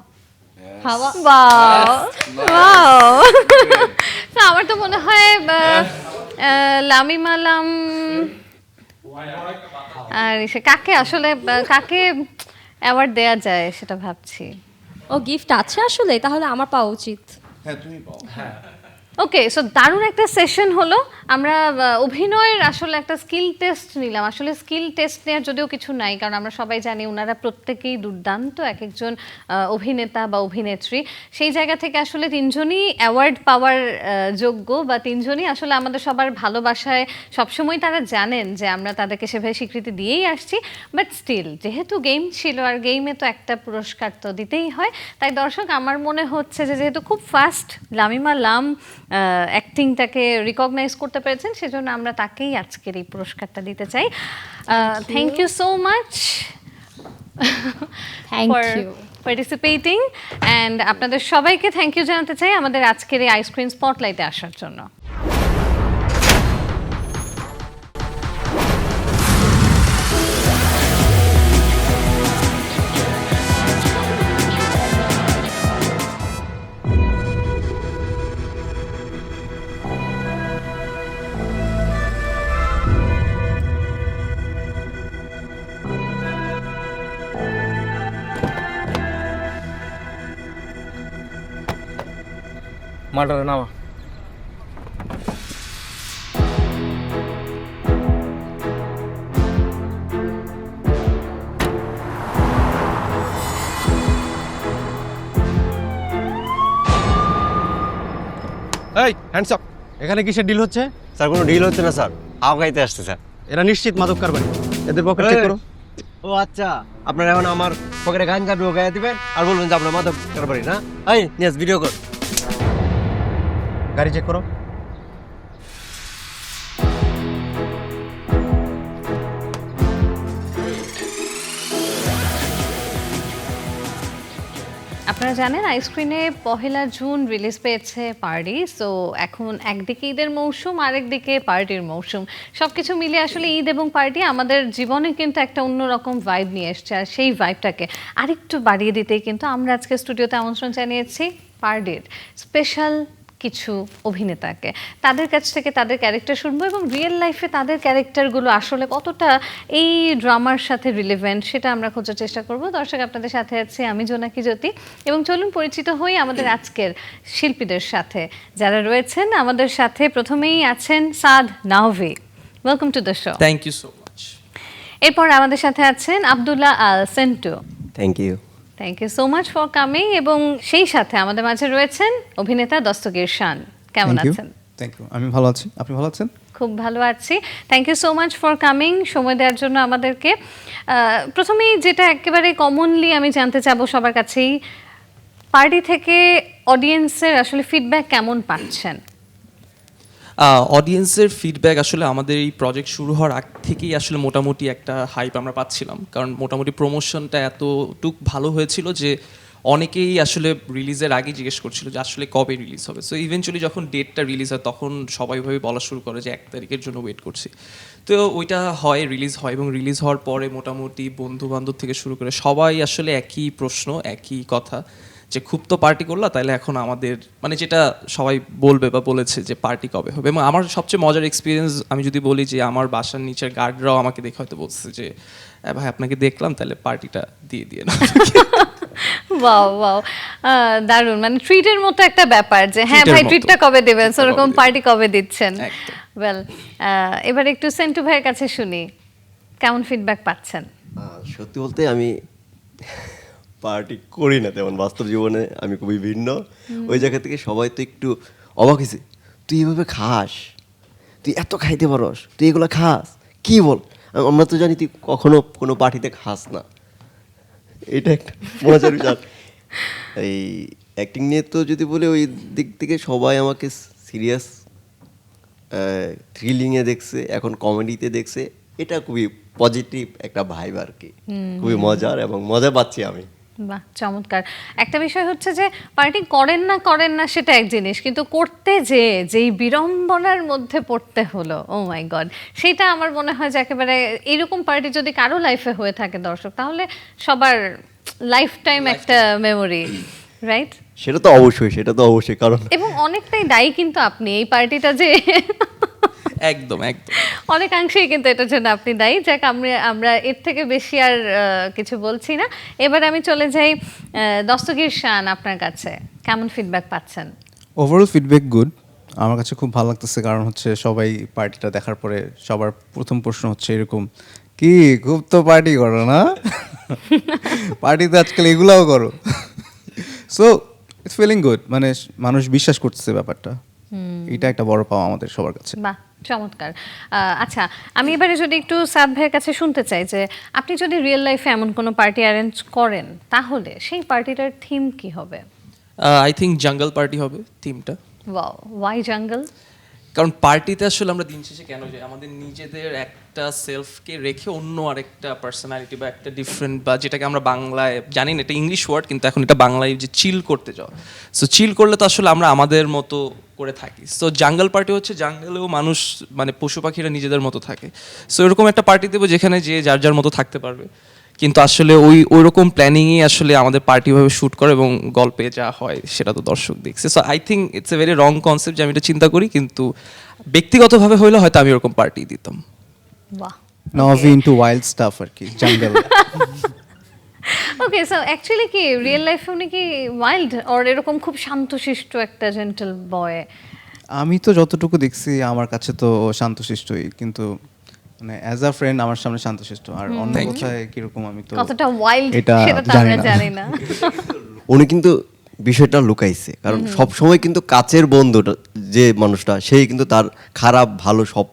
Hawa. Wow তো আমার তো মনে হয় লামিমালাম আর সে কাকে আসলে কাকে অ্যাওয়ার্ড দেয়া যায় সেটা ভাবছি। ও গিফট আছে আসলে, তাহলে আমার পাওয়া উচিত। হ্যাঁ তুমি পাও। হ্যাঁ ওকে, সো দারুণ একটা সেশন হলো। আমরা অভিনয়ের আসলে একটা স্কিল টেস্ট নিলাম। আসলে স্কিল টেস্ট নেওয়ার যদিও কিছু নাই, কারণ আমরা সবাই জানি ওনারা প্রত্যেকেই দুর্দান্ত এক একজন অভিনেতা বা অভিনেত্রী। সেই জায়গা থেকে আসলে তিনজনই অ্যাওয়ার্ড পাওয়ার যোগ্য, বা তিনজনই আসলে আমাদের সবার ভালোবাসায় সবসময় তারা জানেন যে আমরা তাদেরকে সেভাবে স্বীকৃতি দিয়েই আসছি। বাট স্টিল যেহেতু গেম ছিল, আর গেমে তো একটা পুরস্কার তো দিতেই হয়, তাই দর্শক আমার মনে হচ্ছে যে যেহেতু খুব ফাস্ট লামিমা লাম অ্যাক্টিংটাকে রিকগনাইজ করতে পেরেছেন, সেজন্য আমরা তাকেই আজকের এই পুরস্কারটা দিতে চাই। Thank you so much for participating, and আপনাদের সবাইকে থ্যাংক ইউ জানাতে চাই আমাদের আজকের এই আইসক্রিম স্পটলাইটে আসার জন্য। মার্ডারে নামা। এই হ্যান্ডস আপ। এখানে কিসের ডিল হচ্ছে? স্যার কোনো ডিল হচ্ছে না স্যার, হাওয়া খাইতে আসছে স্যার। এরা নিশ্চিত মাদক কারবারি, এদের পকেট চেক করো। ও আচ্ছা, আপনারা এখন আমার পকেটে গাঞ্জা ঢোকাইয়া দিবেন আর বলবেন যে আপনার মাদক কারবারি না? এই নিয়াজ ভিডিও কর। গাড়ি চেক করো। আপনারা জানেন আইস্ক্রিনে পহেলা জুন রিলিজ পেয়েছে পার্টি। সো এখন একদিকে ঈদের মৌসুম, আরেকদিকে পার্টির মৌসুম, সব কিছু মিলে আসলে ঈদ এবং পার্টি আমাদের জীবনে কিন্তু একটা অন্যরকম ভাইব নিয়ে এসছে। আর সেই ভাইবটাকে আরেকটু বাড়িয়ে দিতেই কিন্তু আমরা আজকে স্টুডিওতে আমন্ত্রণ জানিয়েছি পার্টির স্পেশাল কিছু অভিনেতাকে। তাদের কাছ থেকে তাদের ক্যারেক্টার শুনবো এবং রিয়েল লাইফে তাদের ক্যারেক্টারগুলো আসলে কতটা এই ড্রামার সাথে রিলেভেন্ট সেটা আমরা খোঁজার চেষ্টা করব। দর্শক, আপনাদের সাথে আছি আমি জোনাকি জ্যোতি এবং চলুন পরিচিত হই আমাদের আজকের শিল্পীদের সাথে যারা রয়েছেন আমাদের সাথে। প্রথমেই আছেন Saad Naovi, welcome to the show. Thank you so much. এরপর আমাদের সাথে আছেন Abdullah Al Sentu. Thank you. Thank you so much for coming. এবং সেই সাথে আমাদের মাঝে রয়েছেন অভিনেতা দস্তগীর শান। কেমন আছেন? থ্যাংক ইউ, আমি ভালো আছি, আপনি ভালো আছেন? খুব ভালো আছি, thank you so much for coming, সময় দেওয়ার জন্য আমাদেরকে। প্রথমেই যেটা একেবারে কমনলি আমি জানতে চাবো সবার কাছেই, পার্টি থেকে অডিয়েন্সের আসলে ফিডব্যাক কেমন পাচ্ছেন? অডিয়েন্সের ফিডব্যাক আসলে আমাদের এই প্রজেক্ট শুরু হওয়ার আগ থেকেই আসলে মোটামুটি একটা হাইপ আমরা পাচ্ছিলাম, কারণ মোটামুটি প্রমোশনটা এতটুক ভালো হয়েছিল যে অনেকেই আসলে রিলিজের আগে জিজ্ঞেস করছিল যে আসলে কবে রিলিজ হবে। সো ইভেনচুয়ালি যখন ডেটটা রিলিজ হয় তখন সবাই ভাবে বলা শুরু করে যে 1 তারিখের জন্য ওয়েট করছি। তো ওইটা হয়, রিলিজ হয় এবং রিলিজ হওয়ার পরে মোটামুটি বন্ধু বান্ধব থেকে শুরু করে সবাই আসলে একই প্রশ্ন, একই কথা যে খুব তো পার্টি করলা, তাহলে এখন আমাদের মানে যেটা সবাই বলবে বা বলেছে যে পার্টি কবে হবে। এবং আমার সবচেয়ে মজার এক্সপিরিয়েন্স আমি যদি বলি যে আমার বাসার নিচের গার্ডরাও আমাকে দেখে হয়তো বলছে যে ভাই আপনাকে দেখলাম, তাহলে পার্টিটা দিয়ে না। ওয়াও ওয়াও, দারুণ, মানে ট্রিটের মতো একটা ব্যাপার যে হ্যাঁ ভাই ট্রিটটা কবে দেবেন, সেরকম পার্টি কবে দিচ্ছেন। ওয়েল, এবার একটু সেন্টু ভাইয়ের কাছে শুনি, কেমন ফিডব্যাক পাচ্ছেন? সত্যি বলতে আমি পার্টি করি না তেমন, বাস্তব জীবনে আমি খুবই ভিন্ন। ওই জায়গা থেকে সবাই তো একটু অবাক হয়েছে, তুই এভাবে খাস, তুই এত খাইতে পারস, তুই এগুলো খাস, কি বল? আমরা তো জানি তুই কখনো কোনো পার্টিতে খাস না। এটা একটা মজার বিষয়। এই অ্যাক্টিং নিয়ে তো যদি বলে ওই দিক থেকে সবাই আমাকে সিরিয়াস থ্রিলিংয়ে দেখছে, এখন কমেডিতে দেখছে। এটা খুবই পজিটিভ একটা ভাইব আর কি, খুবই মজার এবং মজা পাচ্ছি আমি। বাহ, চমৎকার। একটা বিষয় হচ্ছে যে পার্টি করেন না সেটা এক জিনিস, কিন্তু করতে যেই বিড়ম্বনার মধ্যে পড়তে হলো, ও মাই গড, সেটা আমার মনে হয় যে একেবারে এরকম পার্টি যদি কারো লাইফে হয়ে থাকে দর্শক, তাহলে সবার লাইফ টাইম একটা মেমোরি, রাইট? সেটা তো অবশ্যই, কারণ এবং অনেকটাই দায়ী কিন্তু আপনি এই পার্টিটা যে একদম অনেকাংশেই কিন্তু এটার জন্য আপনি দায়ী। যাক, আমরা এর থেকে বেশি আর কিছু বলছি না। এবার আমি চলে যাই দস্তগীর শান, আপনার কাছে কেমন ফিডব্যাক পাচ্ছেন? ওভারঅল ফিডব্যাক গুড, আমার কাছে খুব ভালো লাগতেছে। কারণ হচ্ছে সবাই পার্টিটা দেখার পরে সবার প্রথম প্রশ্ন হচ্ছে এরকম, কি খুব তো পার্টি করো না, পার্টিতে আজকাল এগুলাও করো। সো ইটস ফিলিং গুড, মানে মানুষ বিশ্বাস করতেছে ব্যাপারটা, এটা একটা বড় পাওয়া আমাদের সবার কাছে। বাহ, চমৎকার। আচ্ছা, আমি এবারে যদি একটু সাদ ভাইয়ের কাছে শুনতে চাই যে আপনি যদি রিয়েল লাইফে এমন কোনো পার্টি অ্যারেঞ্জ করেন, তাহলে সেই পার্টিটার থিম কি হবে? আই থিঙ্ক জাঙ্গল পার্টি হবে থিমটা। Wow, why jungle? কারণ পার্টিতে আসলে আমরা দিন শেষে কেন যাই, আমাদের নিজেদের একটা সেলফকে রেখে অন্য আরেকটা পার্সোনালিটি বা একটা ডিফারেন্ট, বা যেটাকে আমরা বাংলায় জানি না, এটা ইংলিশ ওয়ার্ড কিন্তু এখন এটা বাংলায় যে চিল করতে যাও। সো চিল করলে তো আসলে আমরা আমাদের মতো করে থাকি। সো জাঙ্গল পার্টি হচ্ছে জাঙ্গলেও মানুষ মানে পশু পাখিরা নিজেদের মতো থাকে। সো এরকম একটা পার্টি দেবো যেখানে যে যার মতো থাকতে পারবে, কিন্তু আসলে ওই রকম প্ল্যানিংই আসলে আমাদের পার্টিভাবে শ্যুট করে এবং গল্পে যা হয় সেটা তো দর্শক দেখছে। So I think it's a very wrong concept যে আমি এটা চিন্তা করি, কিন্তু ব্যক্তিগতভাবে হইলে হয়তো আমি ওরকম পার্টি দিতাম। বাহ, now we into wild stuff আর কি, জাঙ্গল। ওকে, সো অ্যাকচুয়ালি কি রিয়েল লাইফে উনি কি ওয়াইল্ড অর এরকম খুব শান্তশিষ্ট একটা জেন্টল বয়? আমি তো যতটুকু দেখছি আমার কাছে তো শান্তশিষ্টই, কিন্তু মানে অ্যাজ আ ফ্রেন্ড আমার সামনে শান্তশিষ্ট, আর অন্য কোথায় কিরকম আমি তো কতটা ওয়াইল্ড এটা সেটা তো জানি আমরা না। জানি না। উনি কিন্তু বিষয়টা লুকাইছে, কারণ সব সময় কিন্তু কাছের বন্ধুটা যে মানুষটা সেই কিন্তু তার খারাপ ভালো সব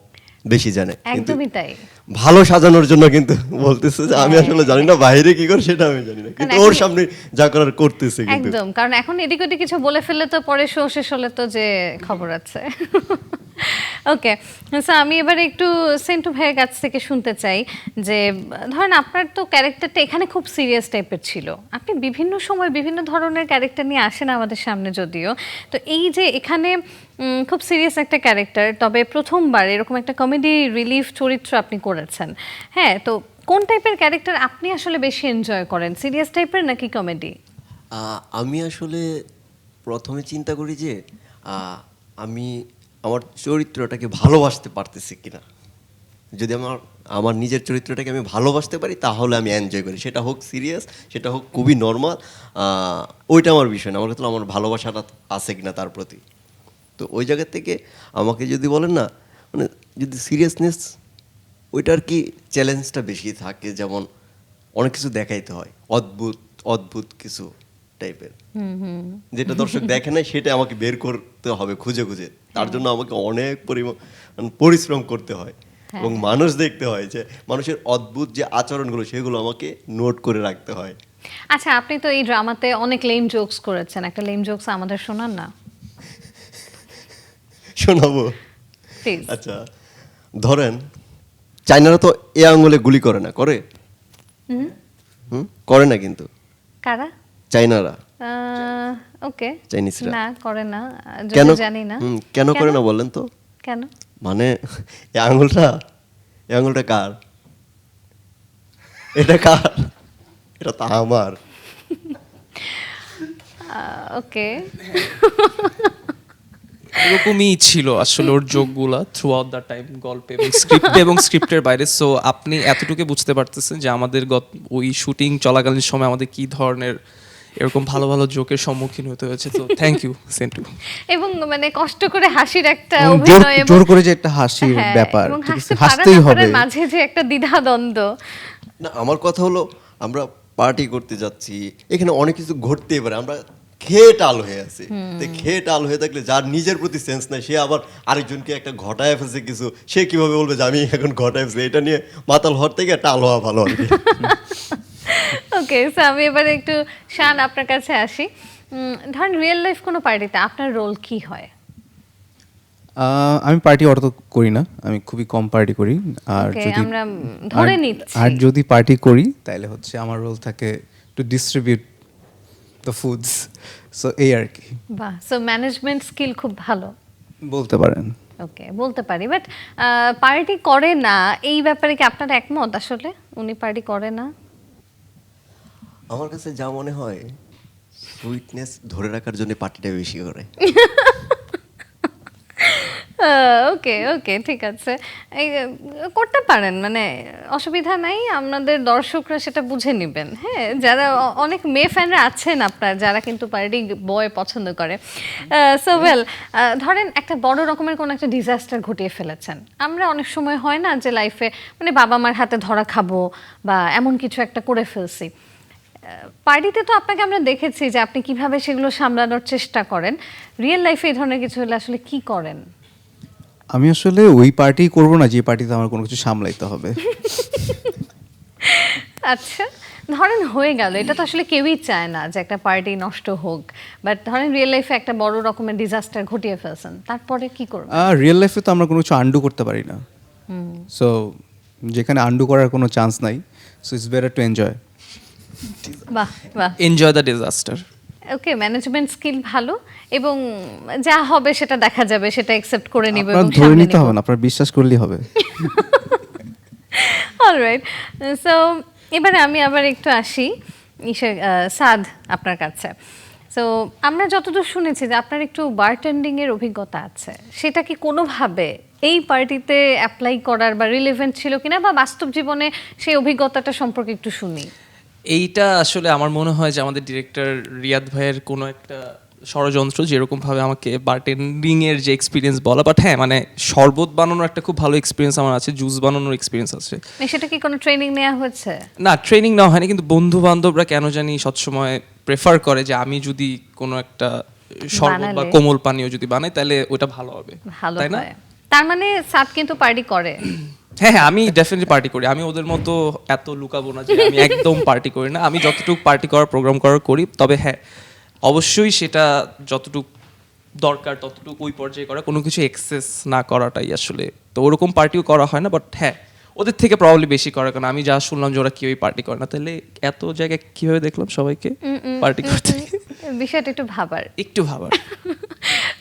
বেশি জানে, কিন্তু একদমই তাই। ভালো সাজানোর জন্য কিন্তু বলতেছে যে আমি আসলে জানি না বাইরে কি করে সেটা আমি জানি না, কিন্তু ওর সামনে যা করার করতেছে কিন্তু। একদম, কারণ এখন এদিক ওদিক কিছু বলে ফেললে তো পরে শো শেষ হলে তো যে খবর আছে। ওকে, সো আমি এবারে একটু সেন্টু ভাইয়ের কাছ থেকে শুনতে চাই যে ধরেন আপনার তো ক্যারেক্টারটা এখানে খুব সিরিয়াস টাইপের ছিল, আপনি বিভিন্ন সময় বিভিন্ন ধরনের ক্যারেক্টার নিয়ে আসেন আমাদের সামনে যদিও, তো এই যে এখানে খুব সিরিয়াস একটা ক্যারেক্টার, তবে প্রথমবার এরকম একটা কমেডি রিলিফ চরিত্র আপনি করেছেন, হ্যাঁ, তো কোন টাইপের ক্যারেক্টার আপনি আসলে বেশি এনজয় করেন, সিরিয়াস টাইপের নাকি কমেডি? আমি আসলে প্রথমে চিন্তা করি যে আমি আমার চরিত্রটাকে ভালোবাসতে পারতেছি কিনা। যদি আমার নিজের চরিত্রটাকে আমি ভালোবাসতে পারি তাহলে আমি এনজয় করি, সেটা হোক সিরিয়াস, সেটা হোক খুবই নর্মাল, ওইটা আমার বিষয় না। আমার কাছে আমার ভালোবাসাটা আছে কিনা তার প্রতি। তো ওই জায়গা থেকে আমাকে যদি বলেন না, মানে যদি সিরিয়াসনেস ওইটা আর কি চ্যালেঞ্জটা বেশি থাকে, যেমন অনেক কিছু দেখাইতে হয়, অদ্ভুত অদ্ভুত কিছু টাইপের, যেটা দর্শক দেখে নাই সেটা আমাকে বের করতে হবে খুঁজে খুঁজে। তার জন্য আমাকে অনেক পরিশ্রম করতে হয় এবং মানুষ দেখতে হয়, যে মানুষের অদ্ভুত যে আচরণগুলো সেগুলো আমাকে নোট করে রাখতে হয়। আচ্ছা, আপনি তো এই ড্রামাতে অনেক লেম জোকস করেছেন, একটা লেম জোকস আমাদের শোনান না। শোনাবো? প্লিজ। আচ্ছা, ধরেন চাইনারা তো এ আঙ্গুলে গুলি করে না, করে? করে না কিন্তু। কারা? চাইনারা। ওকে, চাইনিজরা না করে না, কেন জানি না কেন করে না বলেন তো? কেন? মানে এই আঙ্গুলটা কার? এটা কার? এটা তো আমার। ওকে, এরকমই ছিল আসলে ওর যোগগুলা থ্রু আউট দ্য টাইম, গল্পে এবং স্ক্রিপ্টের বাইরে। সো আপনি এতটুকু বুঝতে পারতেছেন যে আমাদের ওই শুটিং চলাকালীন সময় আমাদের কি ধরনের এরকম ভালো ভালো জোকের সম্মুখীন হতে হয়েছে। তো থ্যাংক ইউ সেন্টু। এবং মানে কষ্ট করে হাসির একটা জোর অভিনয়, এবং জোর করে যে একটা হাসির হ্যাঁ, ব্যাপার, এবং ঠিক আছে, হাসতে হাসতেই পারা না হবে। পারার মাঝে যে একটা দ্বিধাদ্বন্দ্ব। না, আমার কথা হলো আমরা পার্টি করতে যাচ্ছি, এখানে অনেক কিছু ঘটতেই পারে, আমরা খেয়ে টাল হয়ে আছি। তো খেয়ে টাল হয়ে থাকলে যার নিজের প্রতি সেন্স নাই সে আবার আরেকজনকে একটা ঘটায় ফেলছে কিছু, সে কিভাবে বলবে যে আমি এখন ঘটায় ফেলছি? এটা নিয়ে মাতাল হওয়ার থেকে টাল হওয়া ভালো আর কি। ওকে, সো আমি এবারে একটু শান আপনার কাছে আসি। ধরেন রিয়েল লাইফ কোনো পার্টিতে আপনার রোল কি হয়? আমি পার্টি অত করি না, আমি খুবই কম পার্টি করি। আর Okay, যদি আমরা ধরে নিচ্ছি। আর যদি পার্টি করি তাহলে হচ্ছে আমার রোল থাকে two distribute the foods, so এই আর কি। বাহ, সো ম্যানেজমেন্ট স্কিল খুব ভালো বলতে পারেন। ওকে, বলতে পারি, বাট পার্টি করে না এই ব্যাপারে কি আপনার একমত? আসলে উনি পার্টি করে না? আমার কাছে যা মনে হয় সুইটনেস ধরে রাখার জন্য পার্টিটা বেশি করে। ওকে ওকে, ঠিক আছে, এই করতে পারেন, মানে অসুবিধা নাই, আপনাদের দর্শকরা সেটা বুঝে নেবেন। হ্যাঁ, যারা অনেক মেয়ে ফ্যানরা আছেন আপনার যারা কিন্তু পার্টি বয় পছন্দ করে। সো ওয়েল, ধরেন একটা বড় রকমের কোনো একটা ডিজাস্টার ঘটিয়ে ফেলেছেন, আমরা অনেক সময় হয় না যে লাইফে মানে বাবা মার হাতে ধরা খাবো বা এমন কিছু একটা করে ফেলছি, পার্টিতে তো আপনাকে আমরা দেখেছি যে আপনি কিভাবে সেগুলো সামলানোর চেষ্টা করেন। রিয়েল লাইফে এই ধরনের কিছু হলে আসলে কি করেন? আমি আসলে ওই পার্টি করব না যে পার্টিতে আমার কোনো কিছু সামলাইতে হবে। আচ্ছা, ধরেন হয়ে গেল, এটা তো আসলে কেউই চায় না যে একটা পার্টি নষ্ট হোক, বাট ধরেন রিয়েল লাইফে একটা বড় রকমের ডিজাস্টার ঘটিয়ে ফেলছেন, তারপরে কি করবেন? রিয়েল লাইফে তো আমরা কোনো কিছু আন্ডু করতে পারি না, সো যেখানে আন্ডু করার কোনো চান্স নাই, so it's better to enjoy. বাহ বাহ, enjoy the disaster. Okay, management skill ভালো, এবং যা হবে সেটা দেখা যাবে, সেটা অ্যাকসেপ্ট করে নিব আপনার এবং ধরে সামনে নিতে নিব। হবে না, আপনার বিশ্বাস করলেই হবে। অলরাইট, সো এবারে আমি আবার একটু আসি সাদ আপনার কাছে। সো আমরা যতদূর শুনেছি যে আপনার একটু বারটেন্ডিং এর অভিজ্ঞতা আছে, সেটা কি কোনোভাবে এই পার্টিতে অ্যাপ্লাই করার বা রিলেভেন্ট ছিল কিনা, বা বাস্তব জীবনে সেই অভিজ্ঞতাটা সম্পর্কে একটু শুনি। এইটা আসলে আমার মনে হয় যে আমাদের ডিরেক্টর রিয়াদ ভাইয়ের কোনো একটা ষড়যন্ত্র, যেরকম ভাবে আমাকে বারটেন্ডিং এর যে এক্সপিরিয়েন্স বলা, বাট হ্যাঁ মানে শরবত বানানোর একটা খুব ভালো এক্সপিরিয়েন্স আমার আছে, জুস বানানোর এক্সপিরিয়েন্স আছে। সেটা কি কোনো ট্রেনিং নেওয়া হয়েছে? না, ট্রেনিং নেওয়া হয়নি, কিন্তু বন্ধু বান্ধবরা কেন জানি সবসময় প্রেফার করে যে আমি যদি কোনো একটা শরবত বা বানালে- কোমল পানীয় যদি বানাই তাহলে ওটা ভালো হবে, ভালো তাই না? হয়। তার মানে সাদ কিন্তু পার্টি করে। হ্যাঁ হ্যাঁ, আমি ডেফিনেটলি পার্টি করি। আমি ওদের মতো এত লুকাবো না যে আমি একদম পার্টি করি না। আমি যতটুকু পার্টি করার প্রোগ্রাম করার করি, তবে হ্যাঁ অবশ্যই সেটা যতটুকু দরকার ততটুকু ওই পর্যায়ে করা, কোনো কিছু এক্সেস না করাটাই আসলে। তো ওরকম পার্টিও করা হয় না, বাট হ্যাঁ ওদের থেকে প্রবলি বেশি করে, কারণ আমি যা শুনলাম যে ওরা কেউই পার্টি করে না। তাহলে এত জায়গায় কিভাবে দেখলাম সবাইকে পার্টি করতে? বিষয়টা একটু ভাবার। একটু ভাবার।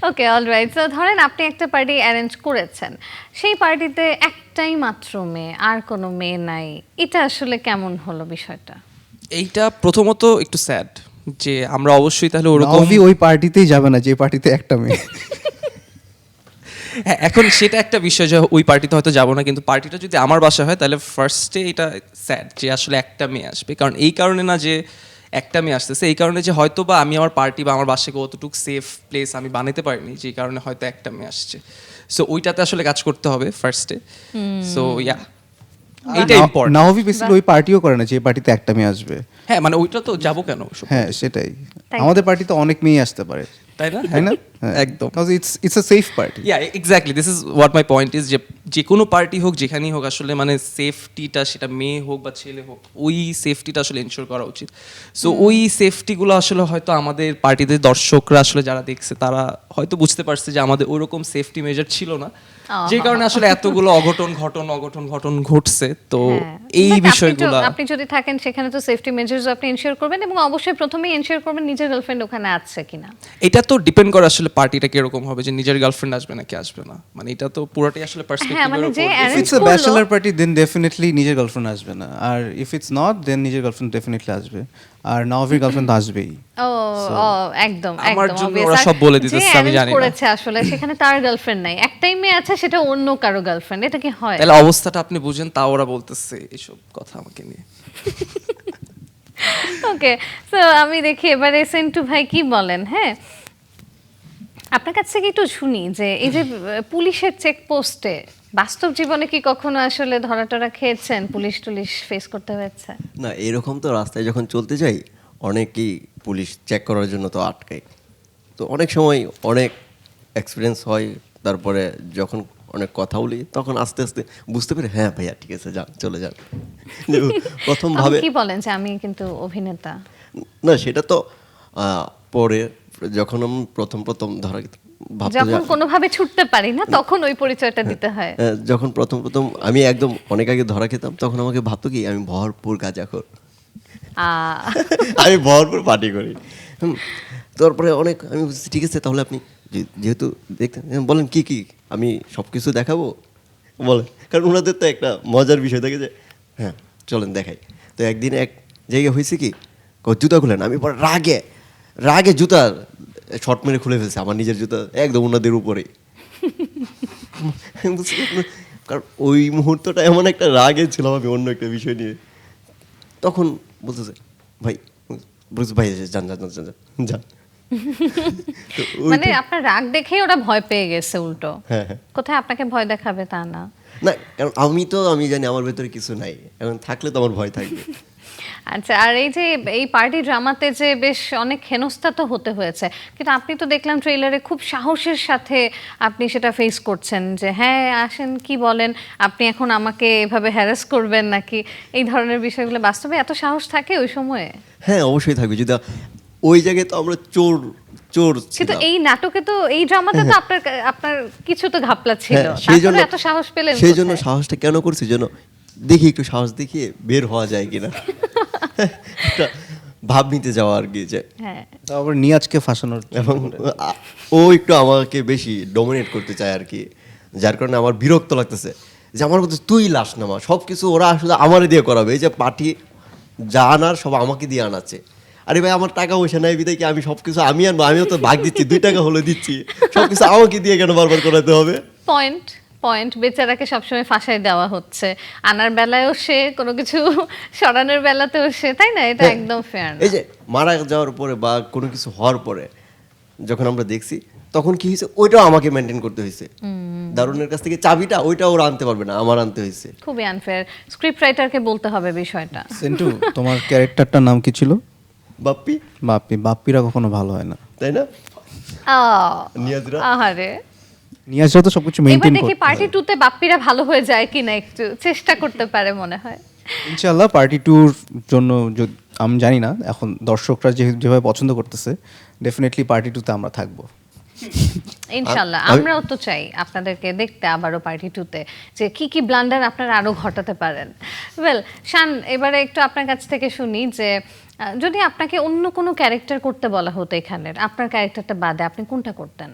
ওকে, অলরাইট। সো ধরেন আপনি একটা পার্টি অ্যারেঞ্জ করেছেন, সেই পার্টিতে একটাই মাত্র মেয়ে, আর কোনো মেয়ে নাই, এটা আসলে কেমন হলো বিষয়টা? এইটা প্রথমত একটু স্যাড যে আমরা অবশ্যই তাহলে ওরকম নভি ওই পার্টিতেই যাবে না যে পার্টিতে একটা মেয়ে। হ্যাঁ, এখন সেটা একটা বিষয় যে ওই পার্টিতে হয়তো যাবো না, কিন্তু পার্টিটা যদি আমার বাসা হয় তাহলে ফার্স্টে এটা স্যাড যে আসলে একটা মেয়ে আসবে। কারণ এই কারণে না যে একটা মেয়ে আসতেছে, এই কারণে যে হয়তো বা আমি আমার পার্টি বা আমার বাসাকে অতটুকু সেফ প্লেস আমি বানাতে পারিনি, যে কারণে হয়তো একটা মেয়ে আসছে। সো ওইটাতে আসলে কাজ করতে হবে ফার্স্টে। সো ইয়া, এইটা ইম্পর্টেন্ট। নভি বেসিক্যালি ওই পার্টিও করে না যে পার্টিতে একটা মেয়ে আসবে। হ্যাঁ মানে ওইটা তো যাবো কেন? হ্যাঁ সেটাই, তাই। আমাদের পার্টিতে অনেক মেয়ে আসতে পারে, তাই না? তাই না? একদম। Because it's a safe party. Yeah exactly, this is what my point is, যে কোনো পার্টি হোক যেখানেই হোক আসলে মানে সেফটিটা, সেটা মেয়ে হোক বা ছেলে হোক, ওই সেফটিটা আসলে এনশিওর করা উচিত। সো ওই সেফটিগুলো আসলে হয়তো আমাদের পার্টিতে দর্শকরা আসলে যারা দেখছে তারা হয়তো বুঝতে পারছে যে আমাদের ওইরকম সেফটি মেজার ছিল না, যে কারণে আসলে এতগুলো অঘটন ঘটছে। তো হ্যাঁ। এই But বিষয়গুলো আপনি যদি থাকেন সেখানে তো সেফটি মেজার্স আপনি এনশিওর করবেন, এবং অবশ্যই প্রথমেই এনশিওর করবেন নিজের গার্লফ্রেন্ড ওখানে আছে কিনা। এটা তো ডিপেন্ড করে আসলে পার্টিটা কিরকম হবে, যে নিজের গার্লফ্রেন্ড আসবে নাকি আসবে না, মানে এটা তো পুরোটাই আসলে হ্যাঁ, মানে যে পার্সপেক্টিভের ইফ arrange ইটস আ করলো- ব্যাচেলার পার্টি দেন ডেফিনেটলি নিজের গার্লফ্রেন্ড আসবে না, আর ইফ ইটস নট দেন নিজের গার্লফ্রেন্ড ডেফিনেটলি আসবে, আর নভির গার্লফ্রেন্ড তো আসবেই। ও একদম আমার একদম জন্য obvious। ওরা আর সব বলে যে দিতেছে, আমি arrange জানি না। করেছে আসলে সেখানে তার গার্লফ্রেন্ড নাই, একটাই মেয়ে আছে, সেটা অন্য কারো গার্লফ্রেন্ড, এটা কি হয়? তাহলে অবস্থাটা আপনি বুঝেন, তা ওরা বলতেছে এইসব কথা আমাকে নিয়ে। ওকে, সো আমি দেখি এবারে সেন্টু ভাই কি বলেন। হ্যাঁ, আপনার কাছ থেকে একটু শুনি যে এই যে পুলিশের চেকপোস্টে বাস্তব জীবনে কি কখনো আসলে ধরাটরা খেয়েছেন, পুলিশ টুলিশ ফেস করতে হয়েছে? না, এরকম তো রাস্তায় যখন চলতে যাই অনেকেই পুলিশ চেক করার জন্য তো আটকায়, তো অনেক সময় অনেক এক্সপিরিয়েন্স হয়। তারপরে যখন অনেক কথা বলি তখন আস্তে আস্তে বুঝতে পারি হ্যাঁ ভাইয়া ঠিক আছে, যান চলে যান। প্রথম তখন ভাবে কি বলেন যে আমি কিন্তু অভিনেতা? না, সেটা তো পরে যখন আমি প্রথম ধরা ভাবতে যখন কোনোভাবে ছুটতে পারি না তখন ওই পরিচয়টা দিতে হয়। যখন প্রথম আমি একদম অনেক আগে ধরা খেতাম, তখন আমাকে ভাবতো কি আমি ভরপুর গাঁজাখোর, আমি ভরপুর পার্টি করি। তারপরে অনেক আমি বুঝছি ঠিক আছে, তাহলে আপনি যেহেতু দেখতেন বলেন কি কি আমি সব কিছু দেখাবো বলেন, কারণ ওনাদের তো একটা মজার বিষয় থাকে যে হ্যাঁ চলেন দেখাই। তো একদিন এক জায়গায় হয়েছে কি, জুতা খুলেন, আমি পরে রাগে জুতা শর্ট মেরে খুলে ফেলছে, আমার নিজের জুতা একদম ওনাদের উপরে। কারণ ওই মুহূর্তটা এমন একটা রাগে ছিলাম আমি অন্য একটা বিষয় নিয়ে, তখন বলতেছে ভাই ভাই যান যান যান যান যান। মানে আপনার রাগ দেখেই ওরা ভয় পেয়ে গেছে উল্টো। হ্যাঁ। কোথায় আপনাকে ভয় দেখাবে তা না। না, কারণ আমি জানি আমার ভেতরে কিছু নাই, এখন থাকলে তো আমার ভয় থাকবে। আচ্ছা, আর এই যে এই পার্টি ড্রামাতে যে বেশ অনেক হেনস্থা তো হতে হয়েছে, কিন্তু আপনি তো দেখলাম ট্রেলারে খুব সাহসের সাথে আপনি সেটা ফেস করছেন যে হ্যাঁ আসেন, কি বলেন আপনি এখন আমাকে এভাবে হ্যারাস করবেন নাকি, এই ধরনের বিষয়গুলো বাস্তবে এত সাহস থাকে ওই সময়ে? হ্যাঁ অবশ্যই থাকবে, যদি ওই জায়গায় তো আমরা চোর কিন্তু এই নাটকে তো এই ড্রামাতে তো আপনার কিছু তো ঘাপলা ছিল, সেই জন্য এত সাহস পেলেন সেই জন্য কোথায়? সাহসটা কেন করছি, যেন দেখি একটু সাহস দেখিয়ে বের হওয়া যায় কিনা, একটা ভাব নিতে যাওয়া আর কি, যে হ্যাঁ, তারপর নিয়াজকে ফাঁসানোর এবং ও একটু আমাকে বেশি ডমিনেট করতে চায় আর কি, যার কারণে আমার বিরক্ত লাগতেছে যে আমার মধ্যে তুই লাশ নামা, সব কিছু ওরা আসলে আমারে দিয়ে করাবে, এই যে পার্টি যা আনার সব আমাকে দিয়ে আনাচ্ছে। আরে ভাই আমার টাকা পয়সা নাই বিদায় কি আমি সব কিছু আমি আনবো, আমিও তো ভাগ দিচ্ছি, 2 টাকা হলে দিচ্ছি, সব কিছু আমাকে দিয়ে কেন বারবার করাতে হবে? পয়েন্ট, বেচারাকে সবসময় ফাঁসাই দেওয়া হচ্ছে, আনার বেলায়ও সে, কোনো কিছু সরানোর বেলাতেও সে, তাই না? এটা একদম ফেয়ার না। এই যে মারা যাওয়ার পরে বা কোনো কিছু হওয়ার পরে যখন আমরা দেখছি তখন কি হয়েছে, ওইটাও আমাকে মেনটেন করতে হয়েছে। দারুণের কাছ থেকে চাবিটা ওইটা ওরা আনতে পারবে না, আমার আনতে হয়েছে। খুবই আনফেয়ার, স্ক্রিপ্ট রাইটারকে বলতে হবে বিষয়টা। সেন্টু, তোমার ক্যারেক্টারটার নাম কি ছিল? বাপ্পি। বাপ্পি। বাপ্পিরা কখনো ভালো হয় না, তাই না? আহ, নিয়াজরা। আহারে, নিয়ে আসা তো সবকিছু এবার মেনটেন দেখি করতে পার্টি হয়। 2 তে বাপ্পিরা ভালো হয়ে যায় কিনা, একটু চেষ্টা করতে পারে মনে হয়। ইনশাআল্লাহ পার্টি টুর জন্য আমি জানি না, এখন দর্শকরা যেভাবে পছন্দ করতেছে, ডেফিনেটলি পার্টি টুতে আমরা থাকবো। ইনশাআল্লাহ আমরাও তো চাই আপনাদেরকে দেখতে আবারও পার্টি 2 তে, যে কি কি ব্লান্ডার আপনারা আরো ঘটাতে পারেন। ওয়েল শান, এবারে একটু আপনার কাছ থেকে শুনি যে যদি আপনাকে অন্য কোনো ক্যারেক্টার করতে বলা হতো এখানের, আপনার ক্যারেক্টারটা বাদে আপনি কোনটা করতেন?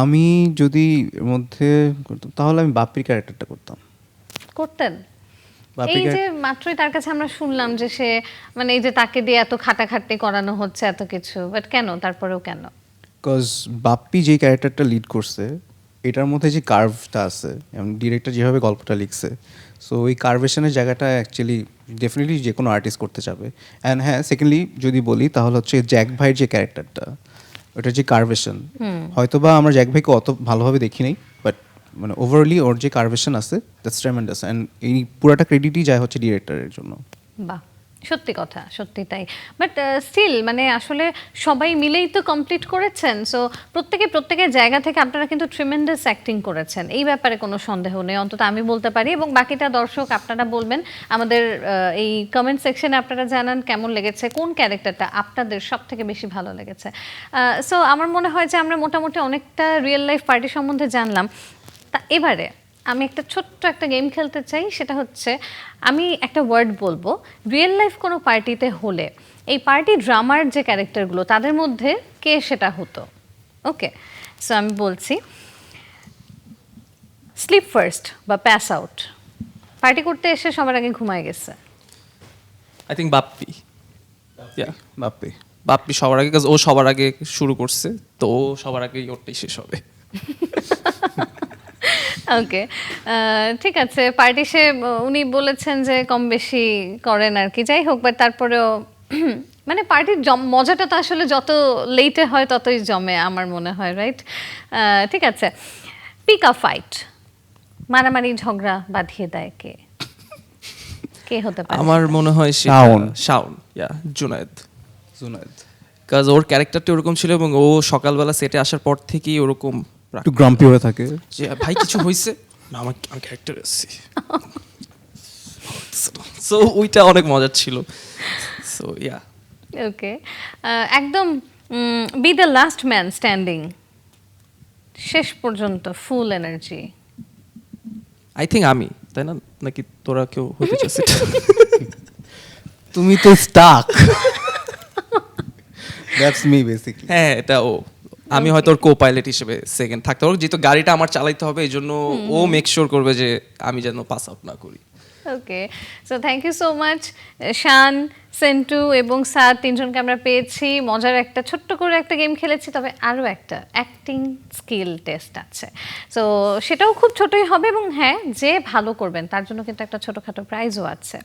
আমি যদি এর মধ্যে করতাম তাহলে আমি বাপ্পির ক্যারেক্টারটা করতাম। করতেন? বাপ্পির এই যে মাত্রই তার কাছে আমরা শুনলাম যে সে, মানে এই যে তাকে দিয়ে এত খাটাখাটনি করানো হচ্ছে এত কিছু, বাট কেন, তারপরেও কেন? বিকজ বাপ্পি যে ক্যারেক্টারটা লিড করছে এটার মধ্যে যে কার্ভটা আছে, এবং ডিরেক্টর যেভাবে গল্পটা লিখছে, সো ওই কার্ভেশনের জায়গাটা অ্যাকচুয়ালি ডেফিনেটলি যে কোনো আর্টিস্ট করতে চাবে। অ্যান্ড হ্যাঁ, সেকেন্ডলি যদি বলি তাহলে হচ্ছে জ্যাক ভাইয়ের যে ক্যারেক্টারটা, ওটার যে কার্ভেশন, হয়তো বা আমরা জ্যাক ভাইকে অত ভালোভাবে দেখি নাই, বাট মানে ওভারঅলি ওর যে কার্ভেশন আছে দ্যাটস ট্রেমেন্ডাস, অ্যান্ড এই পুরাটা ক্রেডিটই যায় হচ্ছে ডিরেক্টরের জন্য। বাহ, সত্যি কথা, সত্যি তাই। বাট স্টিল মানে আসলে সবাই মিলেই তো কমপ্লিট করেছেন, সো প্রত্যেকের জায়গা থেকে আপনারা কিন্তু ট্রিমেন্ডাস অ্যাক্টিং করেছেন, এই ব্যাপারে কোনো সন্দেহ নেই, অন্তত আমি বলতে পারি। এবং বাকিটা দর্শক আপনারা বলবেন আমাদের এই কমেন্ট সেকশনে, আপনারা জানান কেমন লেগেছে, কোন ক্যারেক্টারটা আপনাদের সব থেকে বেশি ভালো লেগেছে। সো আমার মনে হয় যে আমরা মোটামুটি অনেকটা রিয়েল লাইফ পার্টি সম্বন্ধে জানলাম। তা এবারে আমি একটা ছোট্ট একটা গেম খেলতে চাই, সেটা হচ্ছে আমি একটা ওয়ার্ড বলবো, রিয়েল লাইফ কোনো পার্টিতে হলে এই পার্টি ড্রামার যে ক্যারেক্টারগুলো তাদের মধ্যে কে সেটা হতো। ওকে, সো আমি বলছি, স্লিপ ফার্স্ট বা প্যাস আউট, পার্টি করতে এসে সবার আগে ঘুমায় গেছে। I think Bappi. Yeah, Bappi. Bappi সবার আগে, ও সবার আগে শুরু করছে, তো ও সবার আগেই ওরটাই শেষ হবে। ওকে, ঠিক আছে, পার্টি সে উনি বলেছেন যে কম বেশি করেন আর কি, যাই হোক, বাট তারপরেও মানে পার্টির মজাটা তো আসলে যত লেটে হয় ততই জমে আমার মনে হয়, রাইট? ঠিক আছে, পিক আপ ফাইট, মারামারি ঝগড়া বাঁধিয়ে দেয় কে, কে হতে পারে? আমার মনে হয় শাওন, জুনায়েদ। কাজ ওর ক্যারেক্টারটা ওরকম ছিল, এবং ও সকালবেলা সেটে আসার পর থেকেই ওরকম একটু গ্রাম্পি হয়ে থাকে যে ভাই কিছু হয়েছে না, আমি ক্যারেক্টার এসেছি। সো ওইটা অনেক মজার ছিল। সো ইয়া, ওকে, একদম B the last man standing, শেষ পর্যন্ত ফুল এনার্জি। আই থিঙ্ক আমি, তাই না? নাকি তোরা কেউ হতে চাচ্ছে? তুমি তো স্টাক। That's me basically. হ্যাঁ, এটা ও। আমি হয়তো ওর কো পাইলট হিসেবে সেকেন্ড থাকতে পারবো, যেহেতু গাড়িটা আমার চালাইতে হবে, এই জন্য ও মেক শিওর করবে যে আমি যেন পাস আউট না করি। Okay, so thank you so much Shan, Sentu এবং সাদ, তিনজনকে আমরা পেয়েছি। মজার একটা ছোট্ট করে একটা গেম খেলেছি, তবে আরও একটা অ্যাক্টিং স্কিল টেস্ট আছে, সো সেটাও খুব ছোটই হবে, এবং হ্যাঁ, যে ভালো করবেন তার জন্য কিন্তু একটা ছোটোখাটো প্রাইজও আছে।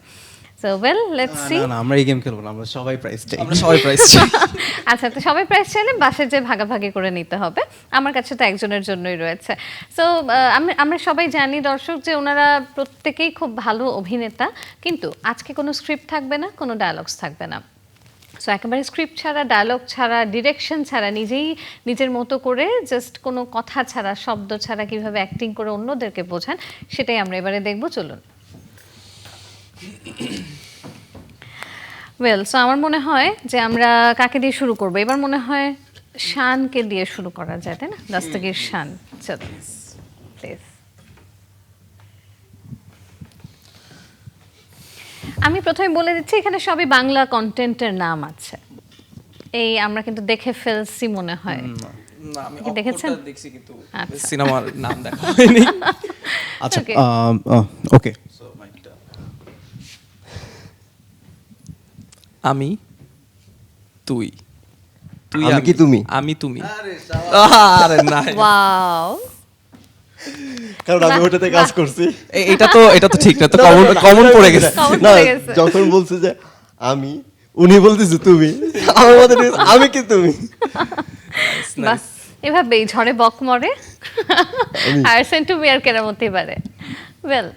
So well, let's see. না, আমরা এই গেম খেলবো না, আমরা সবাই প্রাইজ চাই। আমরা সবাই প্রাইজ চাই। আচ্ছা, তো সবাই প্রাইজ চাইলে বাসে যে ভাগাভাগি করে নিতে হবে, আমার কাছে তো একজনের জন্যই রয়েছে। সো আমরা সবাই জানি দর্শক যে ওনারা প্রত্যেকেই খুব ভালো অভিনেতা, কিন্তু আজকে কোনো স্ক্রিপ্ট থাকবে না, কোনো ডায়ালগস থাকবে না। সো একেবারে স্ক্রিপ্ট ছাড়া, ডায়লগ ছাড়া, ডিরেকশন ছাড়া, নিজেই নিজের মতো করে জাস্ট কোনো কথা ছাড়া, শব্দ ছাড়া কীভাবে অ্যাক্টিং করে অন্যদেরকে বোঝান, সেটাই আমরা এবারে দেখব। চলুন। ওয়েল, সো আমার মনে হয় যে আমরা কাকে দিয়ে শুরু করবো এবার? মনে হয় শানকে দিয়ে শুরু করা যায়, তাই না? দস্তগীর শান, চলো প্লিজ। আমি প্রথমে বলে দিচ্ছি, এখানে সবই বাংলা কন্টেন্টের নাম আছে, এই আমরা কিন্তু দেখে ফেলছি মনে হয়। না, আমি দেখেছেন? দেখছি, কিন্তু সিনেমার নাম দেখা হয়নি। আচ্ছা, ওকে। আমি, তুই, আমি কি তুমি? আমি তুমি। আরে না, ওয়াও, কারণ আমি ওটাতে কাজ করছি। এটা তো ঠিক না, তো কমন পড়ে গেছে। না, যখন বলছে যে আমি, উনি বলতেছে তুমি, আমার মধ্যে আমি কি তুমি। বাস এভাবেই ঝড়ে বক মরে আর সেন্টু মিয়ার কেরামতি পারে। ওয়েল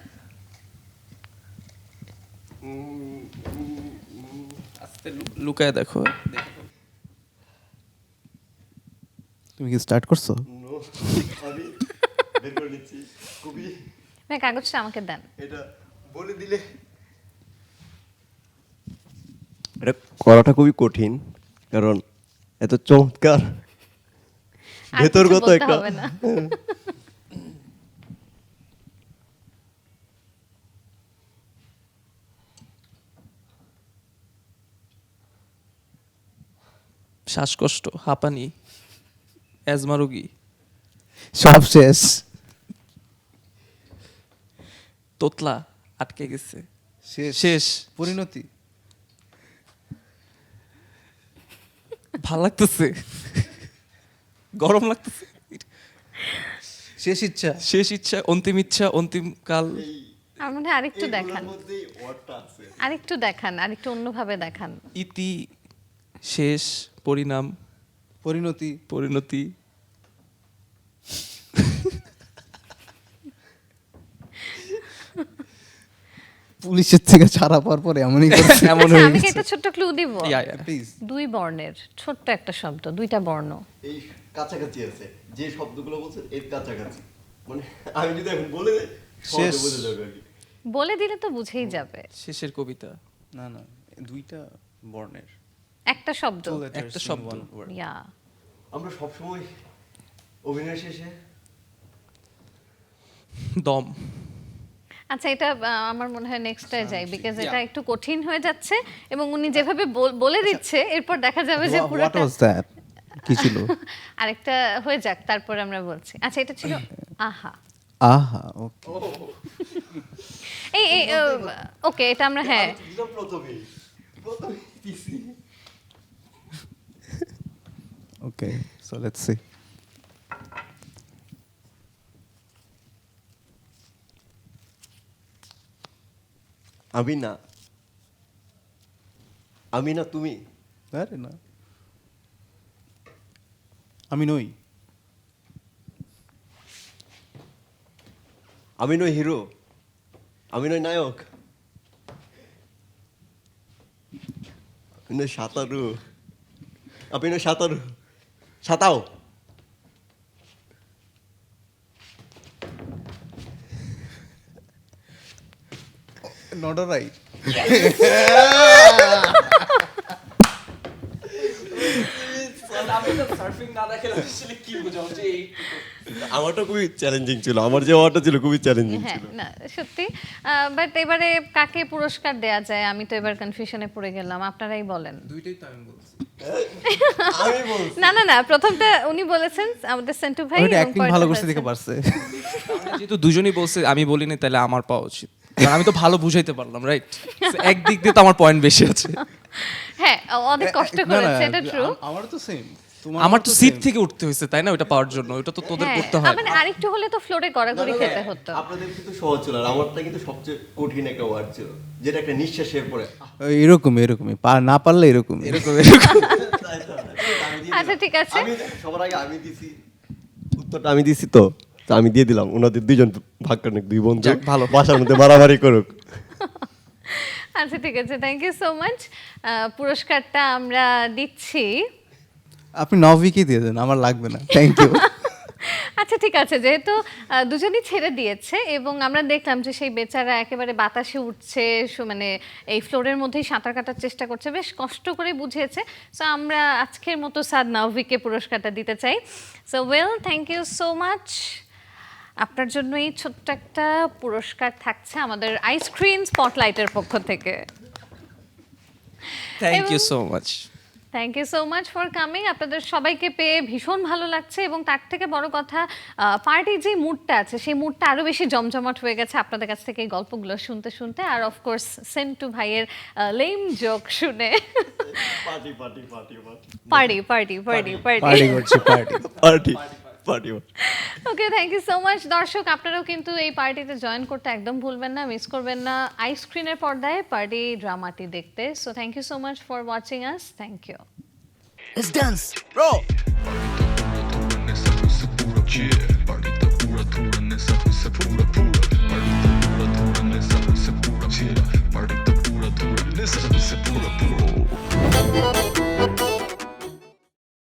লুকায় দেখো। তুমি কি স্টার্ট করছো? আমি বের করে নিচ্ছি খুবই। না, কাগজটা আমাকে দেন। এটা বলে দিলে এটা করাটা খুবই কঠিন, কারণ এত চমৎকার আর ভেতরগত কিছু বলতে একটা হবে না। শ্বাসকষ্ট, হাঁপানি, অ্যাজমা রোগী, সব শেষ। তোতলা আটকে গেছে, শেষ শেষ, পরিণতি। ভাল লাগতেছে, গরম লাগতেছে, শেষ ইচ্ছা, শেষ ইচ্ছা, অন্তিম কাল। আমার মনে হয় আরেকটু দেখান, আরেকটু অন্যভাবে দেখান। ইতি, শেষ, পরিণাম, পরিণতি। পুলিশের থেকে ছাড়া পাওয়ার পরে এমনই করছে। এমন আচ্ছা, হয়ে আমি কি গেছে। একটা ছোট্ট ক্লু দিব? প্লিজ। 2 বর্ণের ছোট্ট একটা শব্দ, 2টা বর্ণ। এই কাছাকাছি আছে, যে শব্দগুলো বলছে এর কাছাকাছি, মানে আমি যদি এখন বলে দেই শেষ। সহজে বোঝা যাবে আর কি। বলে দিলে তো বুঝেই যাবে। শেষের কবিতা, না, দুইটা বর্ণের একটা শব্দ, একটা শব্দ। ইয়া আমরা সবসময় অভিনয় শেষে দম। আচ্ছা, এটা আমার মনে হয় নেক্সটটায় যাই, বিকজ এটা একটু কঠিন হয়ে যাচ্ছে এবং উনি যেভাবে বলে দিচ্ছে এরপর দেখা যাবে যে হোয়াট পুরোটা ওয়াজ দ্যাট? কি ছিল? আরেকটা হয়ে যাক, তারপরে আমরা বলছি। আচ্ছা, এটা ছিল আহা। আহা, ওকে। এই ওকে, এটা আমরা হ্যাঁ প্রথমেই দিছি। ওকে, সো লেটস সি। আমি না তুমি, আরে না, আমি নই। আমি নই হিরো, আমি নই নায়ক, আমি নই সাঁতারু, আপনি নই সাঁতারু, সাঁতাও। Not right. আমারটা খুবই চ্যালেঞ্জিং ছিল, আমার যে ওয়ার্ডটা ছিল খুবই চ্যালেঞ্জিং হ্যাঁ, ছিল। না সত্যি। বাট এবারে কাকে পুরস্কার দেয়া যায়, আমি তো এবার কনফিউশনে পড়ে গেলাম, আপনারাই বলেন। দুইটাই তো আমি বলছি। আমি বলছি না, প্রথমটা উনি বলেছেন আমাদের সেন্টু ভাই, ওইটা এবং অ্যাক্টিং ভালো পরেরটা করতে দেখে হয়েছে- পারছে। যেহেতু দুজনই বলছে, আমি বলিনি, তাহলে আমার পাওয়া উচিত, কারণ আমি তো ভালো বুঝাইতে পারলাম, রাইট? একদিক দিয়ে তো আমার পয়েন্ট বেশি আছে। হ্যাঁ, অনেক কষ্ট না, না, করেছে, এটা ট্রু। আমারও তো সেম। আমার তো সিট থেকে উঠতে হয়েছে, তাই না? ওটা পাওয়ার জন্য ওটা তো তোদের করতে হয়। মানে আরেকটু হলে তো ফ্লোরে গড়াগড়ি খেতে হতো। আপনাদের কিন্তু সহজ ছিল, আর আমারটা কিন্তু সবচেয়ে কঠিন একটা ওয়ার্ড ছিল, যেটা একটা নিঃশ্বাসের পরে। এরকমই না পারলে এরকম। আচ্ছা, ঠিক আছে। আমি সবার আগে আমি দিছি উত্তরটা, আমি দিছি তো আমি দিয়ে দিলাম। ওনাদের দুইজন ভাগ করে নিক, 2 বন্ধু যাক, ভালো। বাসার মধ্যে মারামারি করুক। আচ্ছা, ঠিক আছে, থ্যাংক ইউ সো মাচ। পুরস্কারটা আমরা দিচ্ছি। আপনি নভিকে দিয়ে দেন, আমার লাগবে না, থ্যাংক ইউ। আচ্ছা, ঠিক আছে, যেহেতু দুজনই ছেড়ে দিয়েছে এবং আমরা দেখলাম যে সেই বেচারা একেবারে বাতাসে উঠছে, মানে এই ফ্লোরের মধ্যেই সাঁতার কাটার চেষ্টা করছে, বেশ কষ্ট করে বুঝিয়েছে। সো আমরা আজকের মতো সাদ নাভিকে পুরস্কারটা দিতে চাই। So well, thank you so much. আপনার জন্য এই ছোট্ট একটা পুরস্কার থাকছে আমাদের আইসক্রিম স্পটলাইটের পক্ষ থেকে। Thank you so much. Thank you so much for coming. আপনাদের সবাইকে পেয়ে ভীষণ ভালো লাগছে এবং তার থেকে বড় কথা, পার্টির যে মুডটা আছে সেই মুডটা আরও বেশি জমজমাট হয়ে গেছে আপনাদের কাছ থেকে এই গল্পগুলো শুনতে শুনতে, আর অফকোর্স সেন্টু ভাইয়ের লেম জোক শুনে। Party party party party party party party করছি, party. Party party. Okay, thank you so much. দর্শক, আপনারাও কিন্তু এই পার্টিতে জয়েন করতে একদম ভুলবেন না, মিস করবেন না আইস্ক্রিনের পর্দায় পার্টি ড্রামাটি দেখতে। So thank you so much for watching us. Thank you. Let's dance, bro. Party